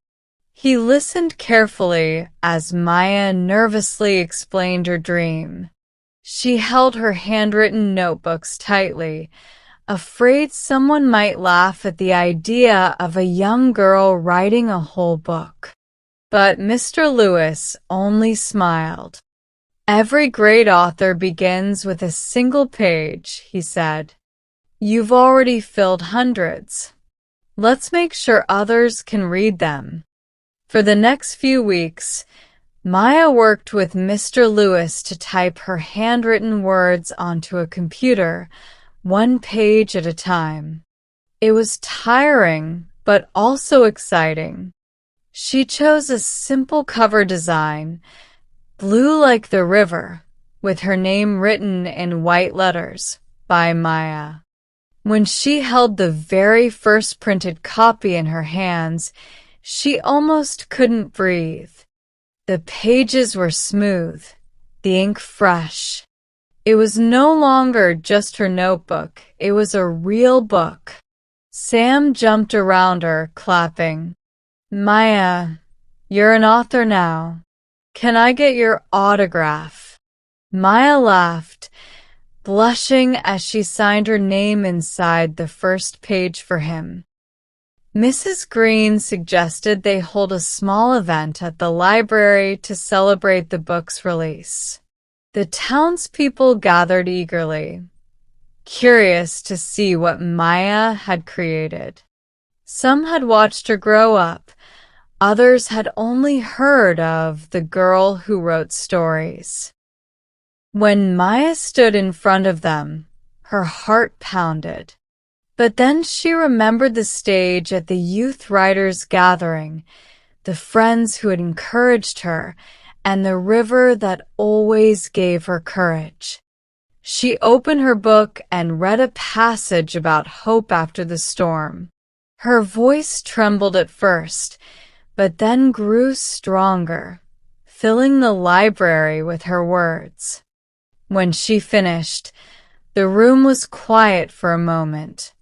He listened carefully as Maya nervously explained her dream. She held her handwritten notebooks tightly, afraid someone might laugh at the idea of a young girl writing a whole book. But Mr. Lewis only smiled. "Every great author begins with a single page," he said. "You've already filled hundreds. Let's make sure others can read them." For the next few weeks, Maya worked with Mr. Lewis to type her handwritten words onto a computer, one page at a time. It was tiring, but also exciting. She chose a simple cover design, blue like the river, with her name written in white letters, by Maya. When she held the very first printed copy in her hands, she almost couldn't breathe. The pages were smooth, the ink fresh. It was no longer just her notebook, it was a real book. Sam jumped around her, clapping. "Maya, you're an author now. Can I get your autograph?" Maya laughed, blushing as she signed her name inside the first page for him. Mrs. Green suggested they hold a small event at the library to celebrate the book's release. The townspeople gathered eagerly, curious to see what Maya had created. Some had watched her grow up, others had only heard of the girl who wrote stories. When Maya stood in front of them, her heart pounded. But then she remembered the stage at the youth writers' gathering, the friends who had encouraged her, and the river that always gave her courage. She opened her book and read a passage about hope after the storm. Her voice trembled at first, but then grew stronger, filling the library with her words. When she finished, the room was quiet for a moment.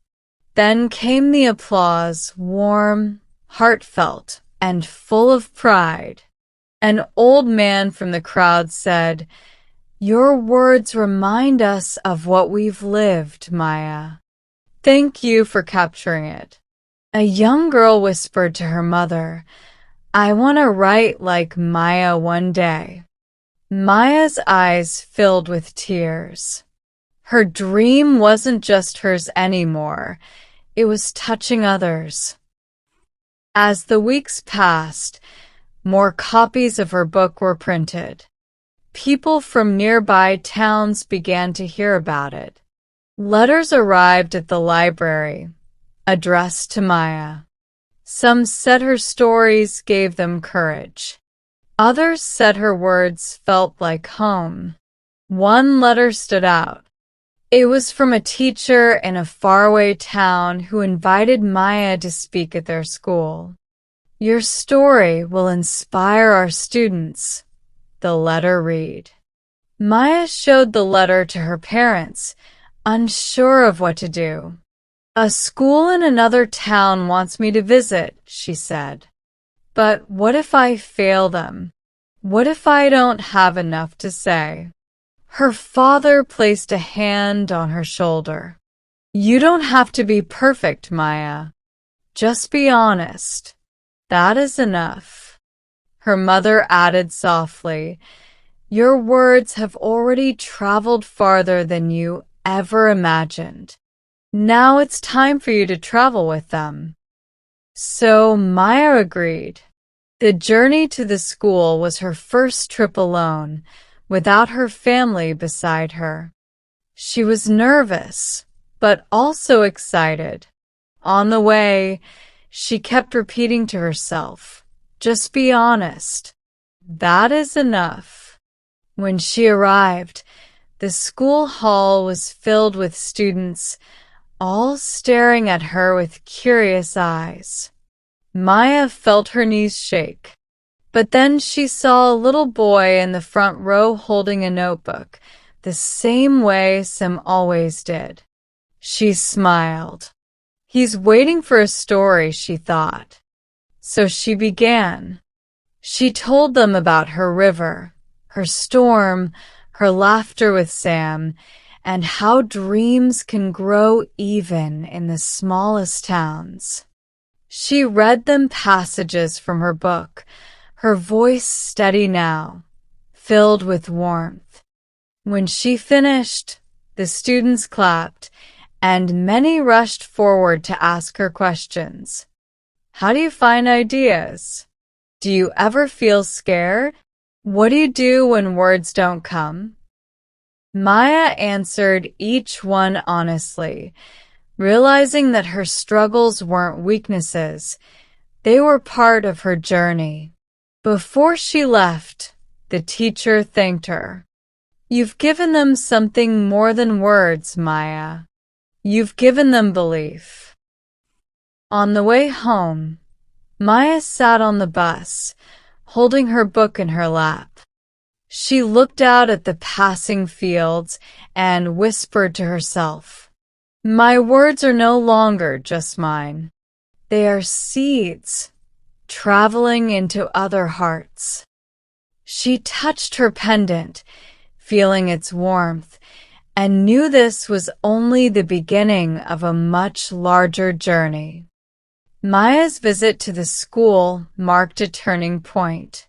Then came the applause, warm, heartfelt, and full of pride. An old man from the crowd said, "Your words remind us of what we've lived, Maya. Thank you for capturing it." A young girl whispered to her mother, "I want to write like Maya one day." Maya's eyes filled with tears. Her dream wasn't just hers anymore. It was touching others. As the weeks passed, more copies of her book were printed. People from nearby towns began to hear about it. Letters arrived at the library, addressed to Maya. Some said her stories gave them courage. Others said her words felt like home. One letter stood out. It was from a teacher in a faraway town who invited Maya to speak at their school. "Your story will inspire our students," the letter read. Maya showed the letter to her parents, unsure of what to do. "A school in another town wants me to visit," she said. "But what if I fail them? What if I don't have enough to say?" Her father placed a hand on her shoulder. "You don't have to be perfect, Maya. Just be honest. That is enough." Her mother added softly, "Your words have already traveled farther than you ever imagined. Now it's time for you to travel with them." So Maya agreed. The journey to the school was her first trip alone, without her family beside her. She was nervous, but also excited. On the way, she kept repeating to herself, "Just be honest. That is enough." When she arrived, the school hall was filled with students, all staring at her with curious eyes. Maya felt her knees shake. But then she saw a little boy in the front row holding a notebook, the same way Sim always did. She smiled. He's waiting for a story, she thought. So she began. She told them about her river, her storm, her laughter with Sam, and how dreams can grow even in the smallest towns. She read them passages from her book, her voice steady now, filled with warmth. When she finished, the students clapped, and many rushed forward to ask her questions. "How do you find ideas? Do you ever feel scared? What do you do when words don't come?" Maya answered each one honestly, realizing that her struggles weren't weaknesses. They were part of her journey. Before she left, the teacher thanked her. "You've given them something more than words, Maya. You've given them belief." On the way home, Maya sat on the bus, holding her book in her lap. She looked out at the passing fields and whispered to herself, "My words are no longer just mine. They are seeds, traveling into other hearts." She touched her pendant, feeling its warmth, and knew this was only the beginning of a much larger journey. Maya's visit to the school marked a turning point.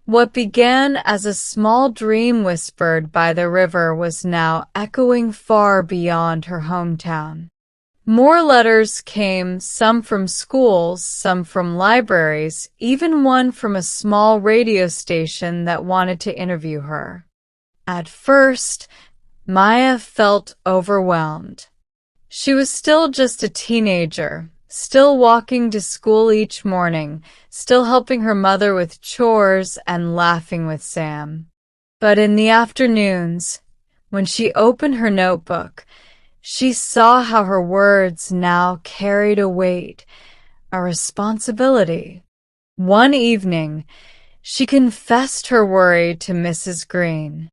What began as a small dream whispered by the river was now echoing far beyond her hometown. More letters came, some from schools, some from libraries, even one from a small radio station that wanted to interview her. At first, Maya felt overwhelmed. She was still just a teenager, still walking to school each morning, still helping her mother with chores and laughing with Sam. But in the afternoons, when she opened her notebook, she saw how her words now carried a weight, a responsibility. One evening, she confessed her worry to Mrs. Green.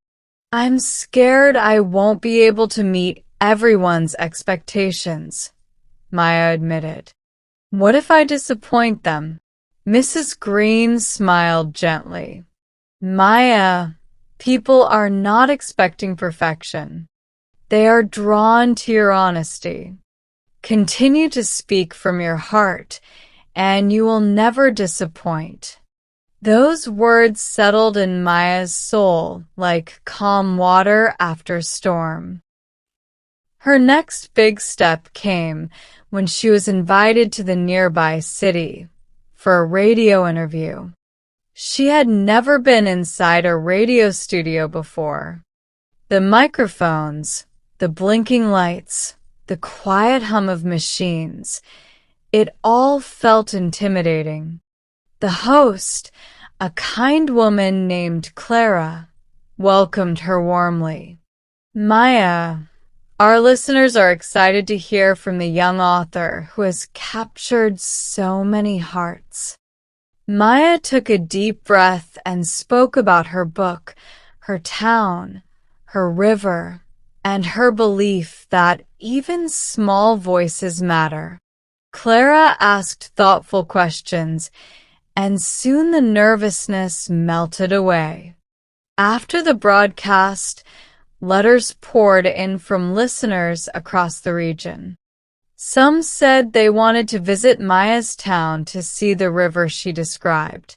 "I'm scared I won't be able to meet everyone's expectations," Maya admitted. "What if I disappoint them?" Mrs. Green smiled gently. "Maya, people are not expecting perfection. They are drawn to your honesty. Continue to speak from your heart, and you will never disappoint." Those words settled in Maya's soul like calm water after storm. Her next big step came when she was invited to the nearby city for a radio interview. She had never been inside a radio studio before. The microphones, the blinking lights, the quiet hum of machines, it all felt intimidating. The host, a kind woman named Clara, welcomed her warmly. "Maya, our listeners are excited to hear from the young author who has captured so many hearts." Maya took a deep breath and spoke about her book, her town, her river, and her belief that even small voices matter. Clara asked thoughtful questions, and soon the nervousness melted away. After the broadcast, letters poured in from listeners across the region. Some said they wanted to visit Maya's town to see the river she described.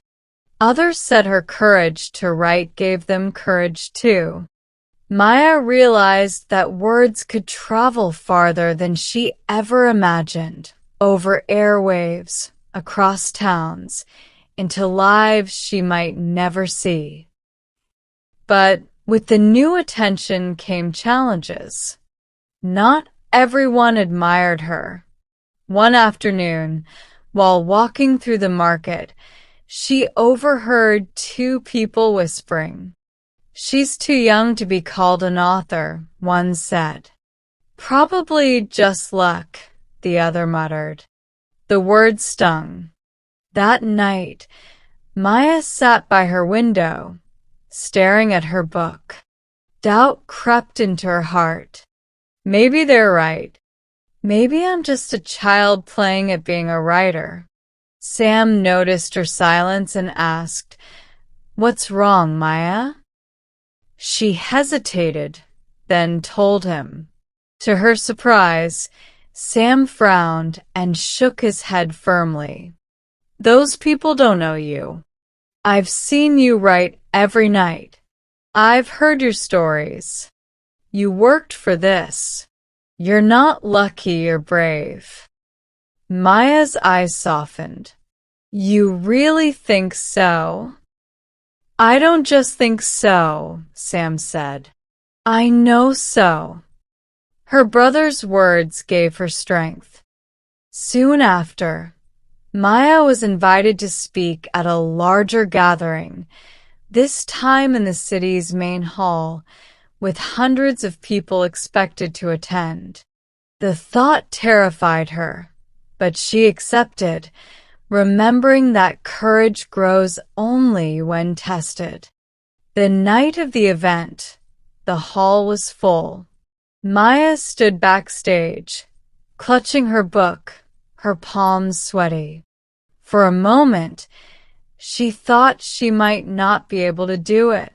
Others said her courage to write gave them courage too. Maya realized that words could travel farther than she ever imagined, over airwaves, across towns, into lives she might never see. But with the new attention came challenges. Not everyone admired her. One afternoon, while walking through the market, she overheard two people whispering. "She's too young to be called an author," one said. "Probably just luck," the other muttered. The words stung. That night, Maya sat by her window, staring at her book. Doubt crept into her heart. Maybe they're right. Maybe I'm just a child playing at being a writer. Sam noticed her silence and asked, "What's wrong, Maya?" She hesitated, then told him. To her surprise, Sam frowned and shook his head firmly. "Those people don't know you. I've seen you write every night. I've heard your stories. You worked for this. You're not lucky, you're brave." Maya's eyes softened. "You really think so?" "I don't just think so," Sam said. "I know so." Her brother's words gave her strength. Soon after, Maya was invited to speak at a larger gathering, this time in the city's main hall, with hundreds of people expected to attend. The thought terrified her, but she accepted, remembering that courage grows only when tested. The night of the event, the hall was full. Maya stood backstage, clutching her book, her palms sweaty. For a moment, she thought she might not be able to do it.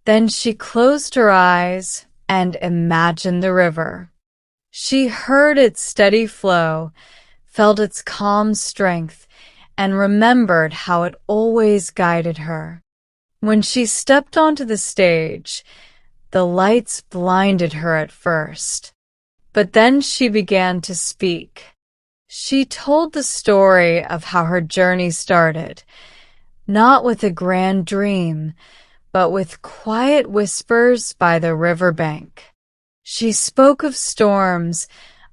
Then she closed her eyes and imagined the river. She heard its steady flow, felt its calm strength, and remembered how it always guided her. When she stepped onto the stage, the lights blinded her at first. But then she began to speak. She told the story of how her journey started, not with a grand dream, but with quiet whispers by the riverbank. She spoke of storms,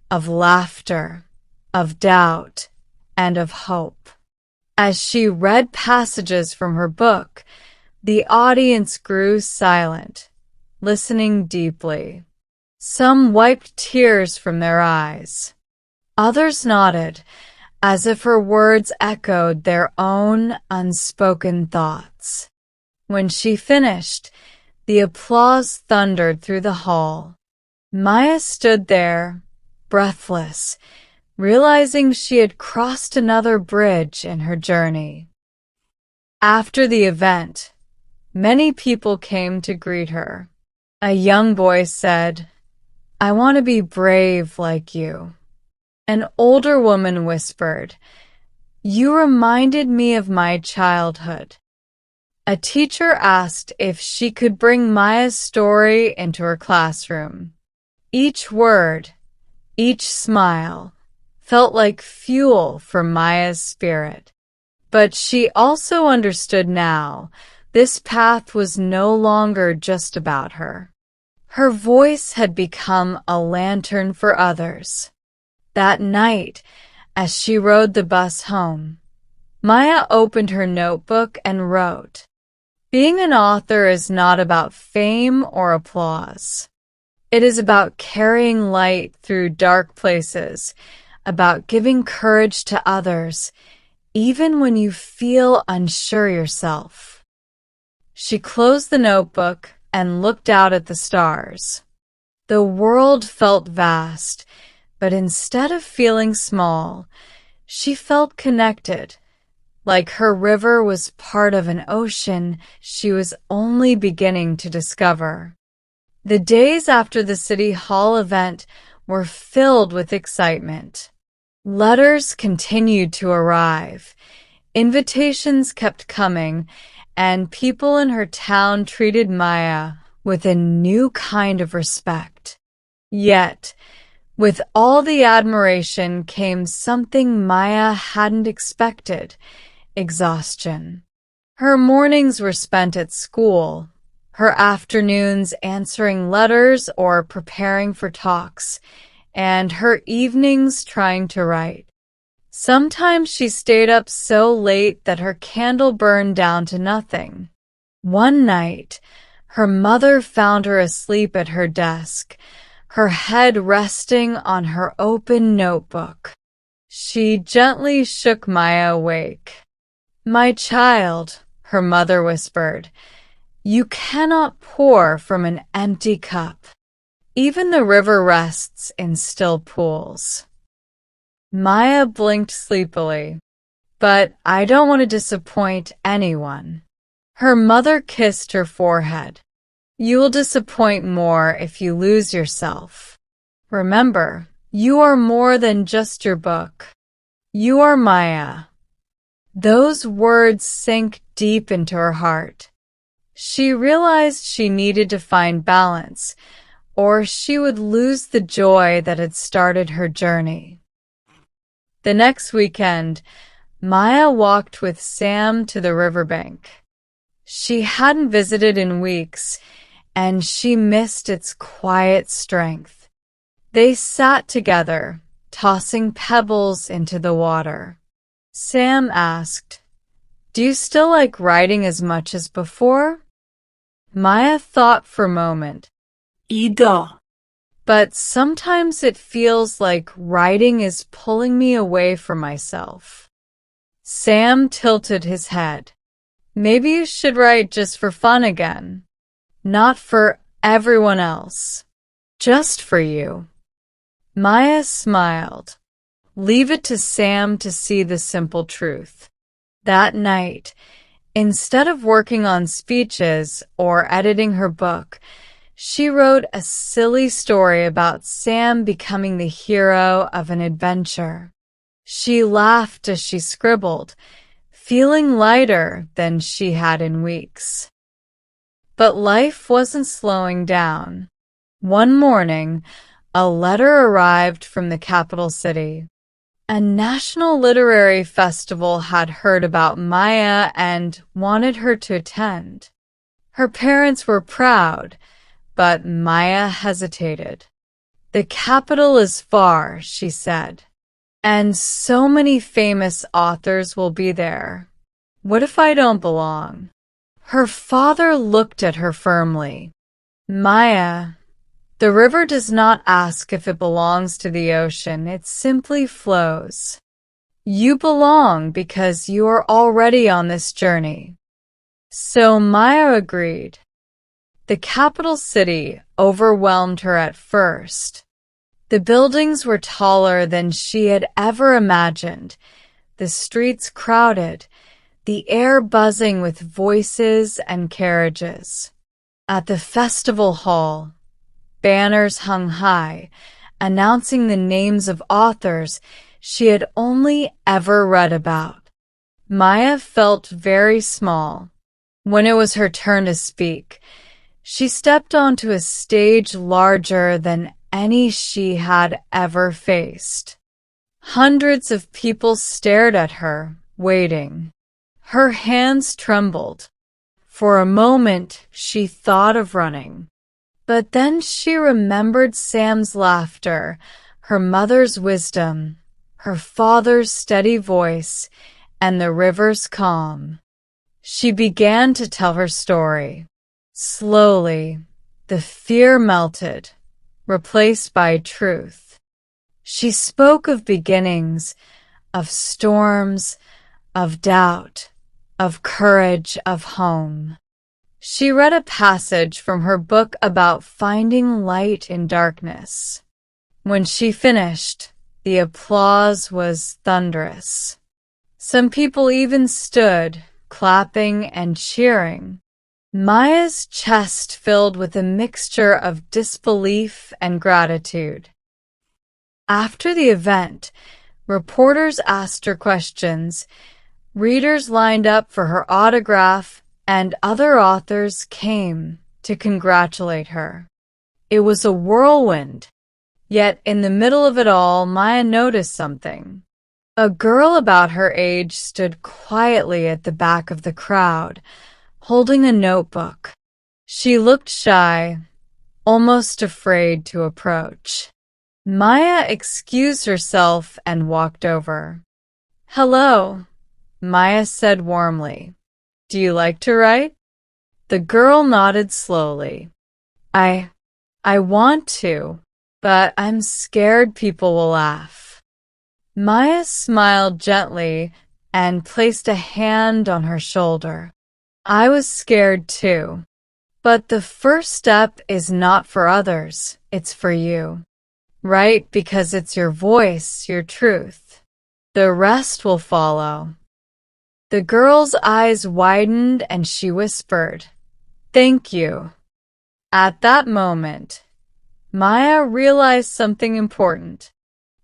of laughter, of doubt, and of hope. As she read passages from her book, the audience grew silent, listening deeply. Some wiped tears from their eyes. Others nodded, as if her words echoed their own unspoken thoughts. When she finished, the applause thundered through the hall. Maya stood there, breathless, realizing she had crossed another bridge in her journey. After the event, many people came to greet her. A young boy said, "I want to be brave like you." An older woman whispered, "You reminded me of my childhood." A teacher asked if she could bring Maya's story into her classroom. Each word, each smile, felt like fuel for Maya's spirit. But she also understood now this path was no longer just about her. Her voice had become a lantern for others. That night, as she rode the bus home, Maya opened her notebook and wrote, "Being an author is not about fame or applause. It is about carrying light through dark places, about giving courage to others, even when you feel unsure yourself." She closed the notebook and looked out at the stars. The world felt vast, but instead of feeling small, she felt connected, like her river was part of an ocean she was only beginning to discover. The days after the City Hall event were filled with excitement. Letters continued to arrive, invitations kept coming, and people in her town treated Maya with a new kind of respect. Yet, with all the admiration came something Maya hadn't expected: exhaustion. Her mornings were spent at school, her afternoons answering letters or preparing for talks, and her evenings trying to write. Sometimes she stayed up so late that her candle burned down to nothing. One night, her mother found her asleep at her desk, her head resting on her open notebook. She gently shook Maya awake. "My child," her mother whispered, "you cannot pour from an empty cup. Even the river rests in still pools." Maya blinked sleepily. "But I don't want to disappoint anyone." Her mother kissed her forehead. "You will disappoint more if you lose yourself. Remember, you are more than just your book. You are Maya." Those words sank deep into her heart. She realized she needed to find balance, or she would lose the joy that had started her journey. The next weekend, Maya walked with Sam to the riverbank. She hadn't visited in weeks, and she missed its quiet strength. They sat together, tossing pebbles into the water. Sam asked, "Do you still like writing as much as before?" Maya thought for a moment. Ido. "But sometimes it feels like writing is pulling me away from myself." Sam tilted his head. "Maybe you should write just for fun again. Not for everyone else. Just for you." Maya smiled. Leave it to Sam to see the simple truth. That night, instead of working on speeches or editing her book, she wrote a silly story about Sam becoming the hero of an adventure. She laughed as she scribbled, feeling lighter than she had in weeks. But life wasn't slowing down. One morning, a letter arrived from the capital city. A national literary festival had heard about Maya and wanted her to attend. Her parents were proud, but Maya hesitated. "The capital is far," she said, "and so many famous authors will be there. What if I don't belong?" Her father looked at her firmly. "Maya, the river does not ask if it belongs to the ocean, it simply flows. You belong because you are already on this journey. So Maya agreed. The capital city overwhelmed her at first. The buildings were taller than she had ever imagined, the streets crowded, the air buzzing with voices and carriages. At the festival hall, banners hung high, announcing the names of authors she had only ever read about. Maya felt very small. When it was her turn to speak, she stepped onto a stage larger than any she had ever faced. Hundreds of people stared at her, waiting. Her hands trembled. For a moment, she thought of running. But then she remembered Sam's laughter, her mother's wisdom, her father's steady voice, and the river's calm. She began to tell her story. Slowly, the fear melted, replaced by truth. She spoke of beginnings, of storms, of doubt, of courage, of home. She read a passage from her book about finding light in darkness. When she finished, the applause was thunderous. Some people even stood, clapping and cheering. Maya's chest filled with a mixture of disbelief and gratitude. After the event, reporters asked her questions, readers lined up for her autograph, and other authors came to congratulate her. It was a whirlwind. Yet in the middle of it all, Maya noticed something. A girl about her age stood quietly at the back of the crowd, holding a notebook. She looked shy, almost afraid to approach. Maya excused herself and walked over. "Hello," Maya said warmly. "Do you like to write?" The girl nodded slowly. I want to, but I'm scared people will laugh." Maya smiled gently and placed a hand on her shoulder. "I was scared too. But the first step is not for others, it's for you. Write because it's your voice, your truth. The rest will follow." The girl's eyes widened and she whispered, "Thank you." At that moment, Maya realized something important.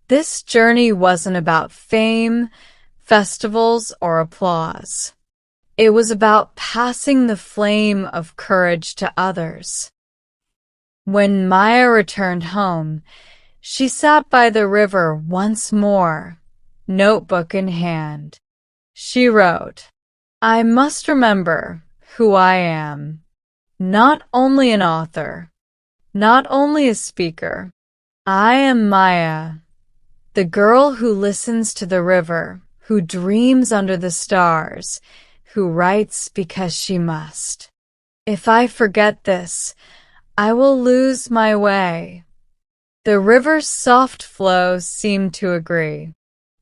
This journey wasn't about fame, festivals, or applause. It was about passing the flame of courage to others. When Maya returned home, she sat by the river once more, notebook in hand. She wrote, "I must remember who I am. Not only an author, not only a speaker. I am Maya, the girl who listens to the river, who dreams under the stars, who writes because she must. If I forget this, I will lose my way." The river's soft flow seemed to agree.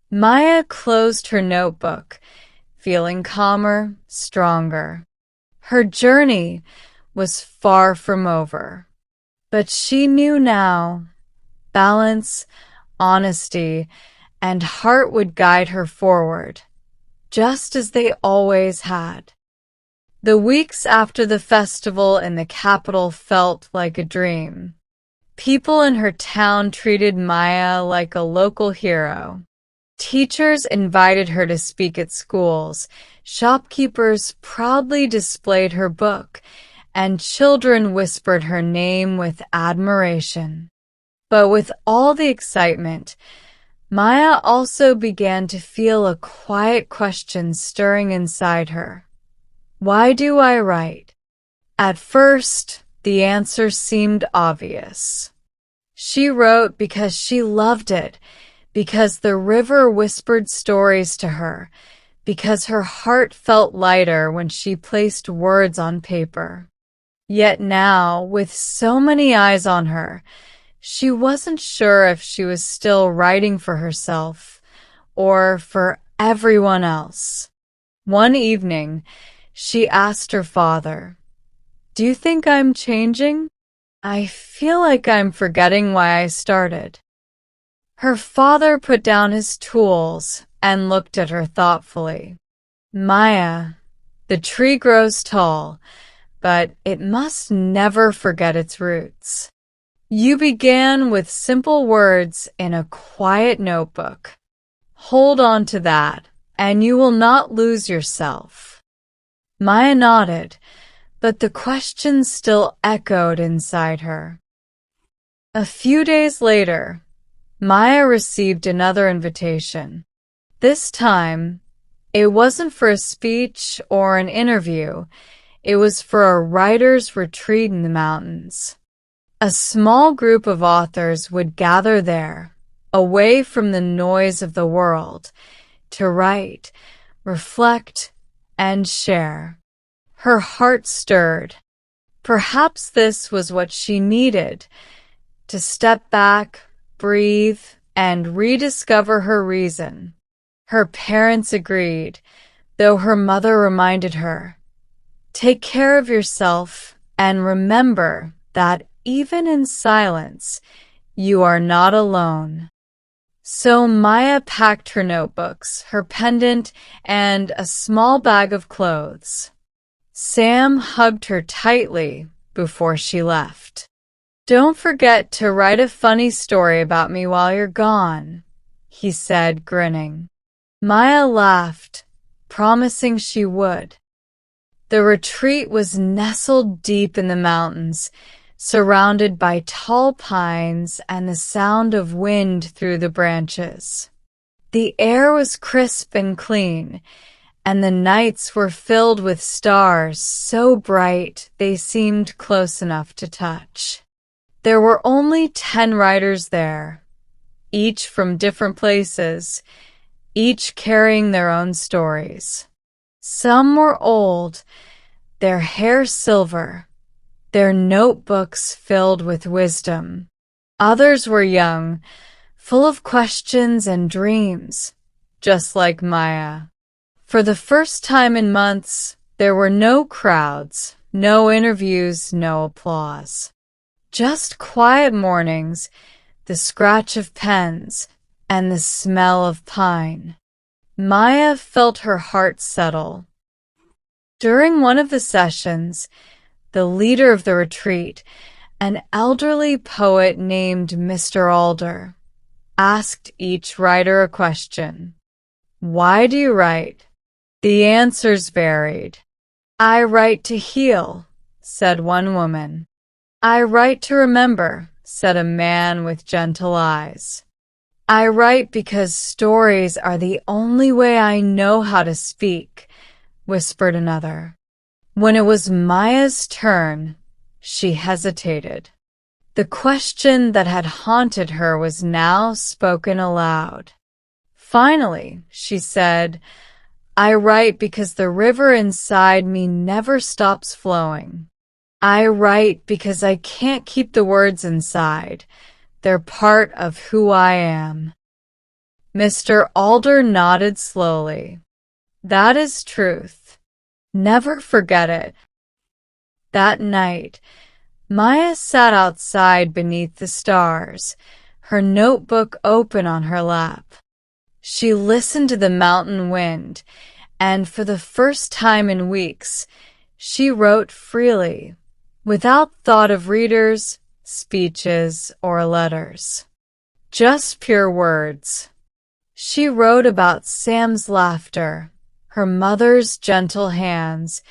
Maya closed her notebook, feeling calmer, stronger. Her journey was far from over. But she knew now, balance, honesty, and heart would guide her forward, just as they always had. The weeks after the festival in the capital felt like a dream. People in her town treated Maya like a local hero. Teachers invited her to speak at schools, shopkeepers proudly displayed her book, and children whispered her name with admiration. But with all the excitement, Maya also began to feel a quiet question stirring inside her. Why do I write? At first, the answer seemed obvious. She wrote because she loved it, because the river whispered stories to her, because her heart felt lighter when she placed words on paper. Yet now, with so many eyes on her, she wasn't sure if she was still writing for herself or for everyone else. One evening, she asked her father, "Do you think I'm changing? I feel like I'm forgetting why I started." Her father put down his tools and looked at her thoughtfully. "Maya, the tree grows tall, but it must never forget its roots. You began with simple words in a quiet notebook. Hold on to that, and you will not lose yourself." Maya nodded, but the question still echoed inside her. A few days later, Maya received another invitation. This time, it wasn't for a speech or an interview. It was for a writer's retreat in the mountains. A small group of authors would gather there, away from the noise of the world, to write, reflect, and share. Her heart stirred. Perhaps this was what she needed, to step back, breathe, and rediscover her reason. Her parents agreed, though her mother reminded her, "Take care of yourself and remember that even in silence, you are not alone." So Maya packed her notebooks, her pendant, and a small bag of clothes. Sam hugged her tightly before she left. "Don't forget to write a funny story about me while you're gone," he said, grinning. Maya laughed, promising she would. The retreat was nestled deep in the mountains, surrounded by tall pines and the sound of wind through the branches. The air was crisp and clean, and the nights were filled with stars so bright they seemed close enough to touch. There were only 10 writers there, each from different places, each carrying their own stories. Some were old, their hair silver, their notebooks filled with wisdom. Others were young, full of questions and dreams, just like Maya. For the first time in months, there were no crowds, no interviews, no applause. Just quiet mornings, the scratch of pens, and the smell of pine. Maya felt her heart settle. During one of the sessions, the leader of the retreat, an elderly poet named Mr. Alder, asked each writer a question. "Why do you write?" The answers varied. "I write to heal," said one woman. "I write to remember," said a man with gentle eyes. "I write because stories are the only way I know how to speak," whispered another. When it was Maya's turn, she hesitated. The question that had haunted her was now spoken aloud. Finally, she said, "I write because the river inside me never stops flowing. I write because I can't keep the words inside. They're part of who I am." Mr. Alder nodded slowly. "That is truth. Never forget it." That night, Maya sat outside beneath the stars, her notebook open on her lap. She listened to the mountain wind, and for the first time in weeks, she wrote freely, without thought of readers, speeches, or letters. Just pure words. She wrote about Sam's laughter, her mother's gentle hands,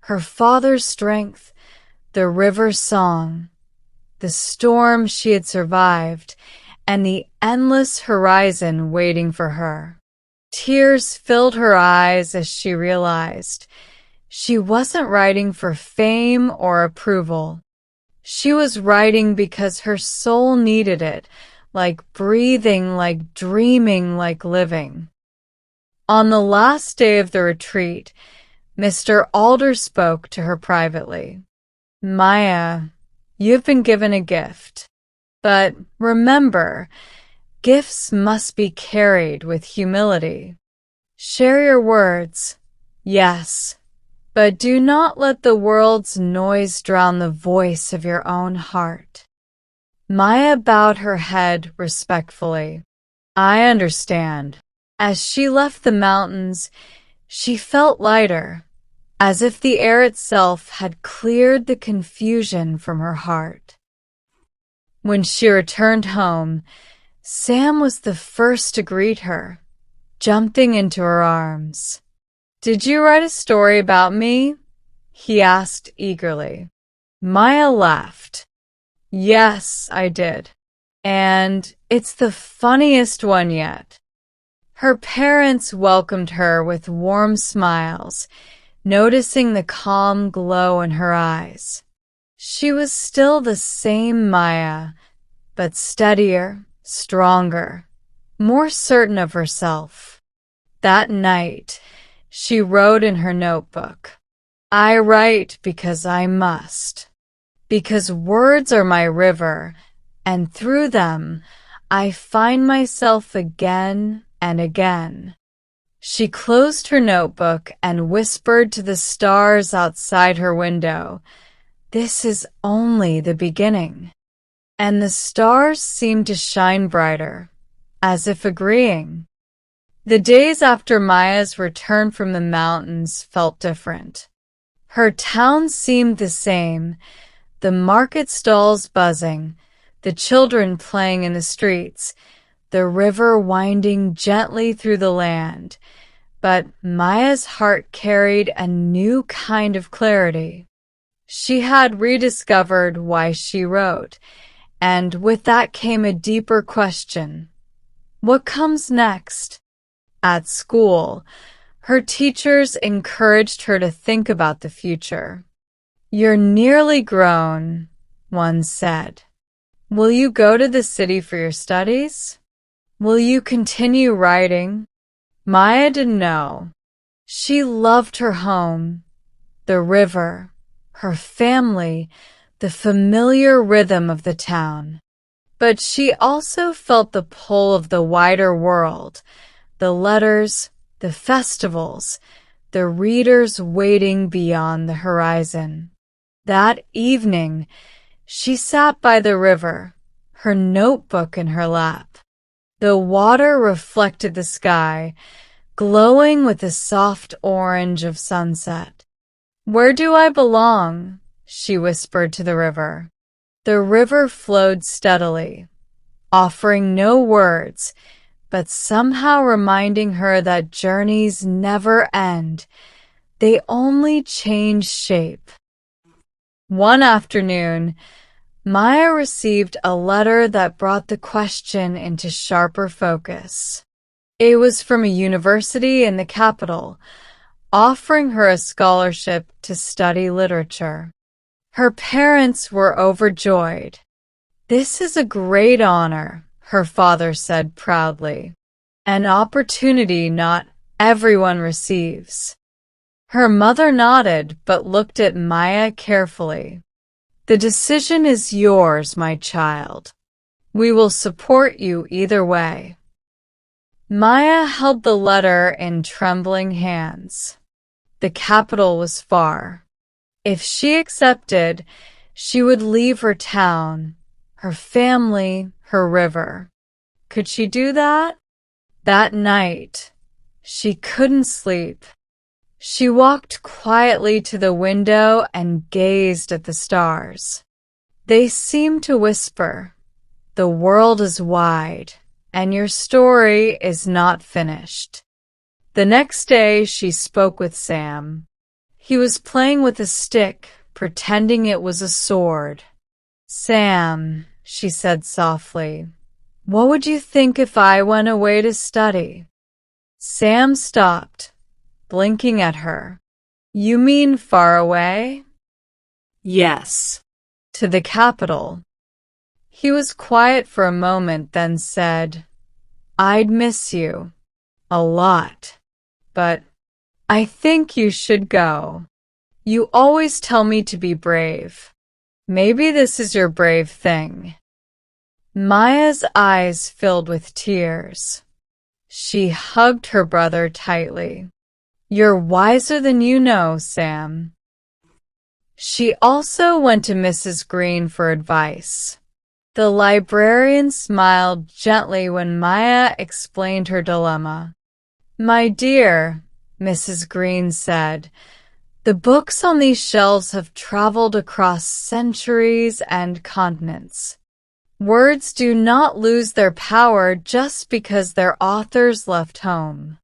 her father's strength, the river's song, the storm she had survived, and the endless horizon waiting for her. Tears filled her eyes as she realized she wasn't writing for fame or approval. She was writing because her soul needed it, like breathing, like dreaming, like living. On the last day of the retreat, Mr. Alder spoke to her privately. "Maya, you've been given a gift. But remember, Gifts must be carried with humility. Share your words, yes, but do not let the world's noise drown the voice of your own heart. Maya bowed her head respectfully. I understand. As she left the mountains, she felt lighter, as if the air itself had cleared the confusion from her heart. When she returned home, Sam was the first to greet her, jumping into her arms. Did you write a story about me? He asked eagerly. Maya laughed. Yes, I did. And it's the funniest one yet. Her parents welcomed her with warm smiles, noticing the calm glow in her eyes. She was still the same Maya, but steadier, stronger, more certain of herself. That night, she wrote in her notebook, I write because I must, because words are my river, and through them, I find myself again and again. She closed her notebook and whispered to the stars outside her window, This is only the beginning. And the stars seemed to shine brighter, as if agreeing. The days after Maya's return from the mountains felt different. Her town seemed the same, the market stalls buzzing, the children playing in the streets, the river winding gently through the land. But Maya's heart carried a new kind of clarity. She had rediscovered why she wrote, and with that came a deeper question. What comes next? At school, her teachers encouraged her to think about the future. You're nearly grown, one said. Will you go to the city for your studies? Will you continue writing? Maya didn't know. She loved her home, the river, her family, the familiar rhythm of the town. But she also felt the pull of the wider world, the letters, the festivals, the readers waiting beyond the horizon. That evening, she sat by the river, her notebook in her lap. The water reflected the sky, glowing with the soft orange of sunset. Where do I belong? She whispered to the river. The river flowed steadily, offering no words, but somehow reminding her that journeys never end. They only change shape. One afternoon, Maya received a letter that brought the question into sharper focus. It was from a university in the capital, offering her a scholarship to study literature. Her parents were overjoyed. This is a great honor, her father said proudly. An opportunity not everyone receives. Her mother nodded but looked at Maya carefully. The decision is yours, my child. We will support you either way. Maya held the letter in trembling hands. The capital was far. If she accepted, she would leave her town, her family, her river. Could she do that? That night, she couldn't sleep. She walked quietly to the window and gazed at the stars. They seemed to whisper, The world is wide, and your story is not finished. The next day, she spoke with Sam. He was playing with a stick, pretending it was a sword. Sam, she said softly, what would you think if I went away to study? Sam stopped, blinking at her. You mean far away? Yes. To the capital. He was quiet for a moment, then said, I'd miss you. A lot. But I think you should go. You always tell me to be brave. Maybe this is your brave thing. Maya's eyes filled with tears. She hugged her brother tightly. "You're wiser than you know, Sam." She also went to Mrs. Green for advice. The librarian smiled gently when Maya explained her dilemma. "My dear," Mrs. Green said, "the books on these shelves have traveled across centuries and continents. Words do not lose their power just because their authors left home.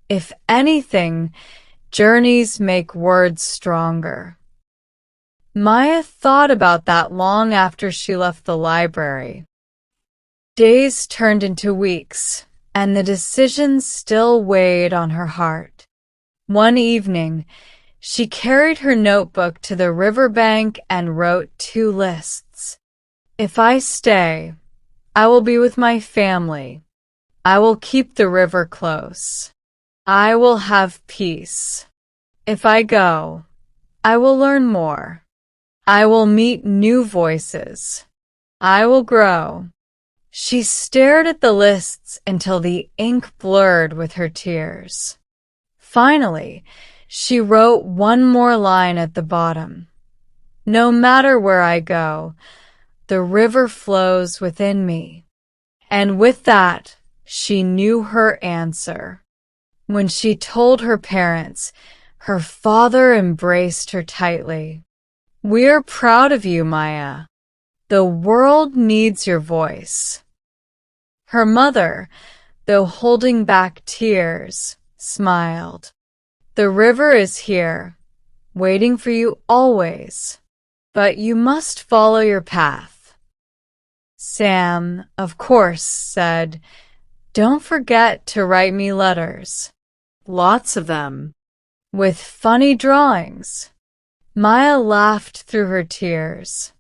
If anything, journeys make words stronger." Maya thought about that long after she left the library. Days turned into weeks, and the decision still weighed on her heart. One evening, she carried her notebook to the riverbank and wrote 2 lists. "If I stay, I will be with my family. I will keep the river close. I will have peace. If I go, I will learn more. I will meet new voices. I will grow." She stared at the lists until the ink blurred with her tears. Finally, she wrote one more line at the bottom. "No matter where I go, the river flows within me." And with that, she knew her answer. When she told her parents, her father embraced her tightly. "We're proud of you, Maya. The world needs your voice." Her mother, though holding back tears, smiled. "The river is here, waiting for you always, but you must follow your path." Sam, of course, said, "Don't forget to write me letters." Lots of them. With funny drawings. Maya laughed through her tears.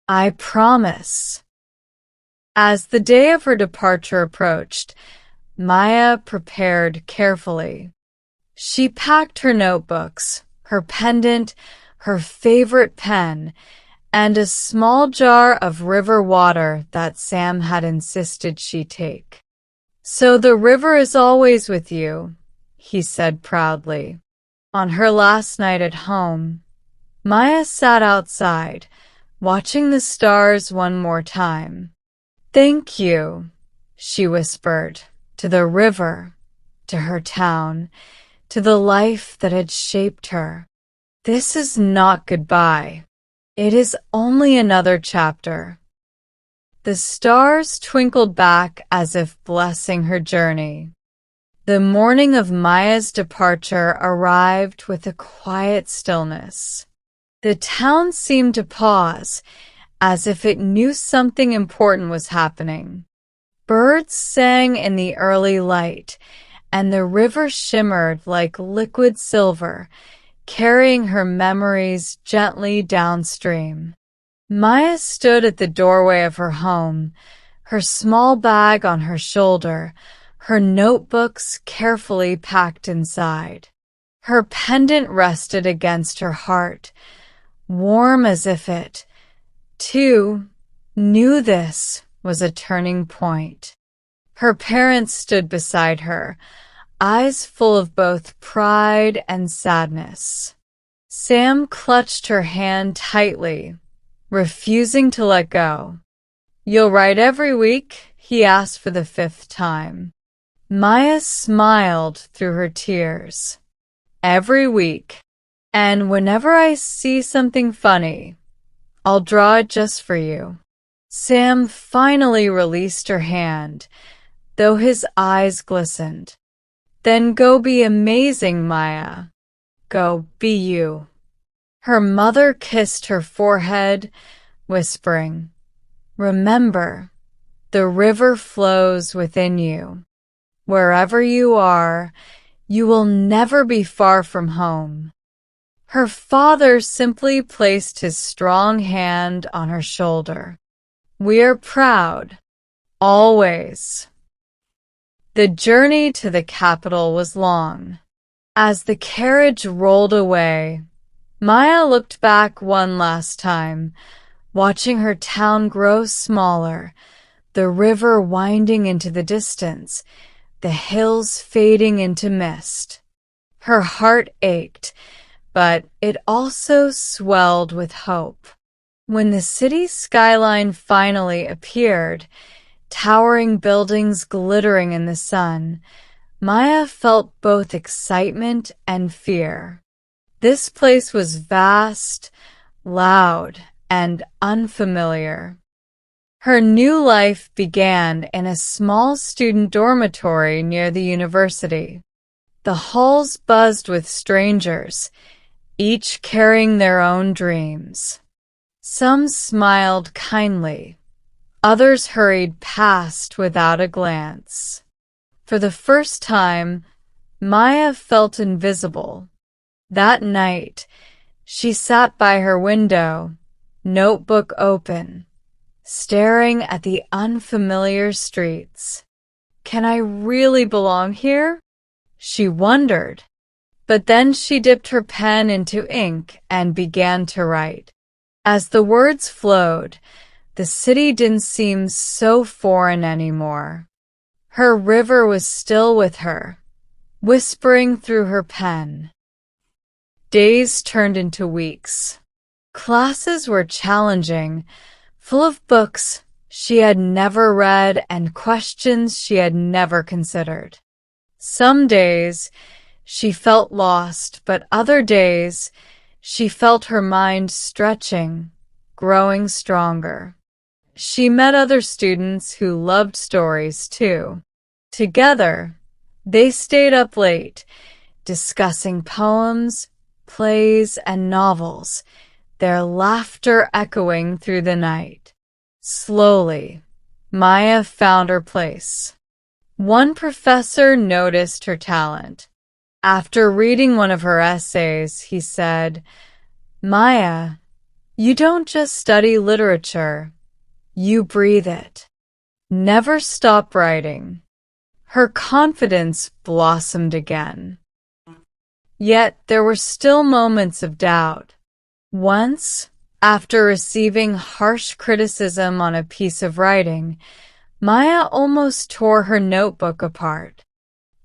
"I promise." As the day of her departure approached, Maya prepared carefully. She packed her notebooks, her pendant, her favorite pen, and a small jar of river water that Sam had insisted she take. "So the river is always with you," he said proudly. On her last night at home, Maya sat outside, watching the stars one more time. "Thank you," she whispered, to the river, to her town, to the life that had shaped her. "This is not goodbye. It is only another chapter." The stars twinkled back as if blessing her journey. The morning of Maya's departure arrived with a quiet stillness. The town seemed to pause, as if it knew something important was happening. Birds sang in the early light, and the river shimmered like liquid silver, carrying her memories gently downstream. Maya stood at the doorway of her home, her small bag on her shoulder, her notebooks carefully packed inside. Her pendant rested against her heart, warm as if it, too, knew this was a turning point. Her parents stood beside her, eyes full of both pride and sadness. Sam clutched her hand tightly, refusing to let go. "You'll write every week?" he asked for the 5th time. Maya smiled through her tears. "Every week. And whenever I see something funny, I'll draw it just for you." Sam finally released her hand, though his eyes glistened. "Then go be amazing, Maya. Go be you." Her mother kissed her forehead, whispering, "Remember, the river flows within you. Wherever you are, you will never be far from home." Her father simply placed his strong hand on her shoulder. "We are proud, always." The journey to the capital was long. As the carriage rolled away, Maya looked back one last time, watching her town grow smaller, the river winding into the distance, the hills fading into mist. Her heart ached, but it also swelled with hope. When the city skyline finally appeared, towering buildings glittering in the sun, Maya felt both excitement and fear. This place was vast, loud, and unfamiliar. Her new life began in a small student dormitory near the university. The halls buzzed with strangers, each carrying their own dreams. Some smiled kindly, others hurried past without a glance. For the first time, Maya felt invisible. That night, she sat by her window, notebook open, staring at the unfamiliar streets. Can I really belong here? She wondered. But then she dipped her pen into ink and began to write. As the words flowed, the city didn't seem so foreign anymore. Her river was still with her, whispering through her pen. Days turned into weeks. Classes were challenging, full of books she had never read and questions she had never considered. Some days she felt lost, but other days she felt her mind stretching, growing stronger. She met other students who loved stories too. Together, they stayed up late, discussing poems, plays, and novels, their laughter echoing through the night. Slowly, Maya found her place. One professor noticed her talent. After reading one of her essays, he said, "Maya, you don't just study literature, you breathe it. Never stop writing." Her confidence blossomed again. Yet there were still moments of doubt. Once, after receiving harsh criticism on a piece of writing, Maya almost tore her notebook apart.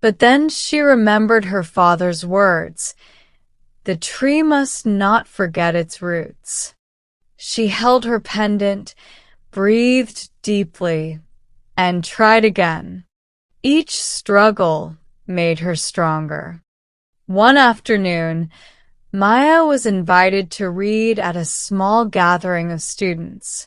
But then she remembered her father's words, "The tree must not forget its roots." She held her pendant, breathed deeply, and tried again. Each struggle made her stronger. One afternoon, Maya was invited to read at a small gathering of students.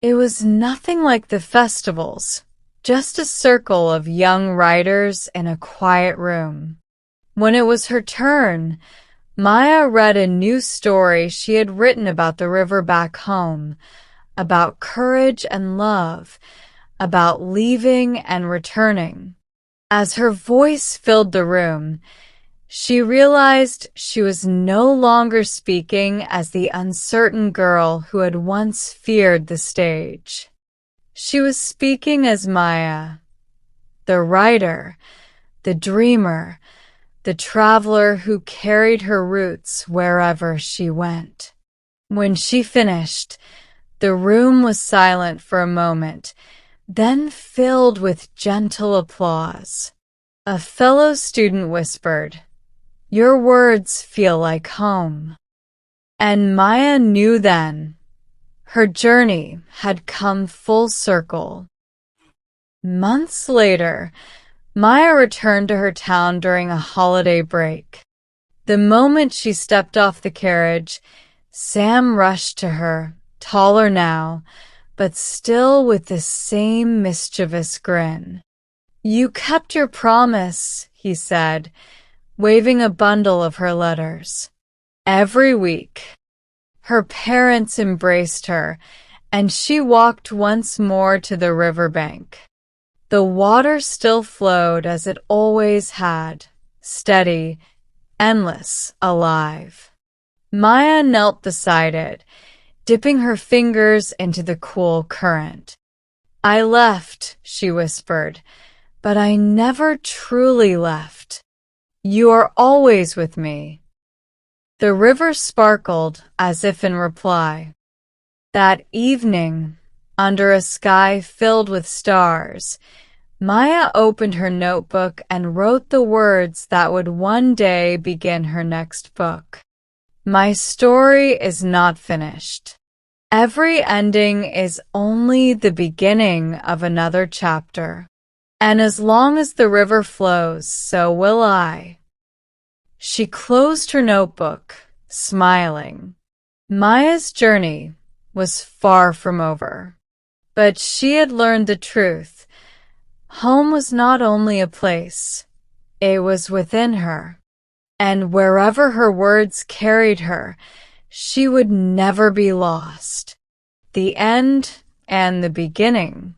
It was nothing like the festivals, just a circle of young writers in a quiet room. When it was her turn, Maya read a new story she had written about the river back home, about courage and love, about leaving and returning. As her voice filled the room, she realized she was no longer speaking as the uncertain girl who had once feared the stage. She was speaking as Maya, the writer, the dreamer, the traveler who carried her roots wherever she went. When she finished, the room was silent for a moment, then filled with gentle applause. A fellow student whispered, "Your words feel like home." And Maya knew then, her journey had come full circle. Months later, Maya returned to her town during a holiday break. The moment she stepped off the carriage, Sam rushed to her, taller now, but still with the same mischievous grin. "You kept your promise," he said, waving a bundle of her letters. Every week, her parents embraced her, and she walked once more to the riverbank. The water still flowed as it always had, steady, endless, alive. Maya knelt beside it, dipping her fingers into the cool current. "I left," she whispered, "but I never truly left. You are always with me." The river sparkled as if in reply. That evening, Under a sky filled with stars, Maya opened her notebook and wrote the words that would one day begin her next book. My story is not finished. Every ending is only the beginning of another chapter. And as long as the river flows, so will I. She closed her notebook, smiling. Maya's journey was far from over, but she had learned the truth. Home was not only a place, it was within her. And wherever her words carried her, she would never be lost. The end and the beginning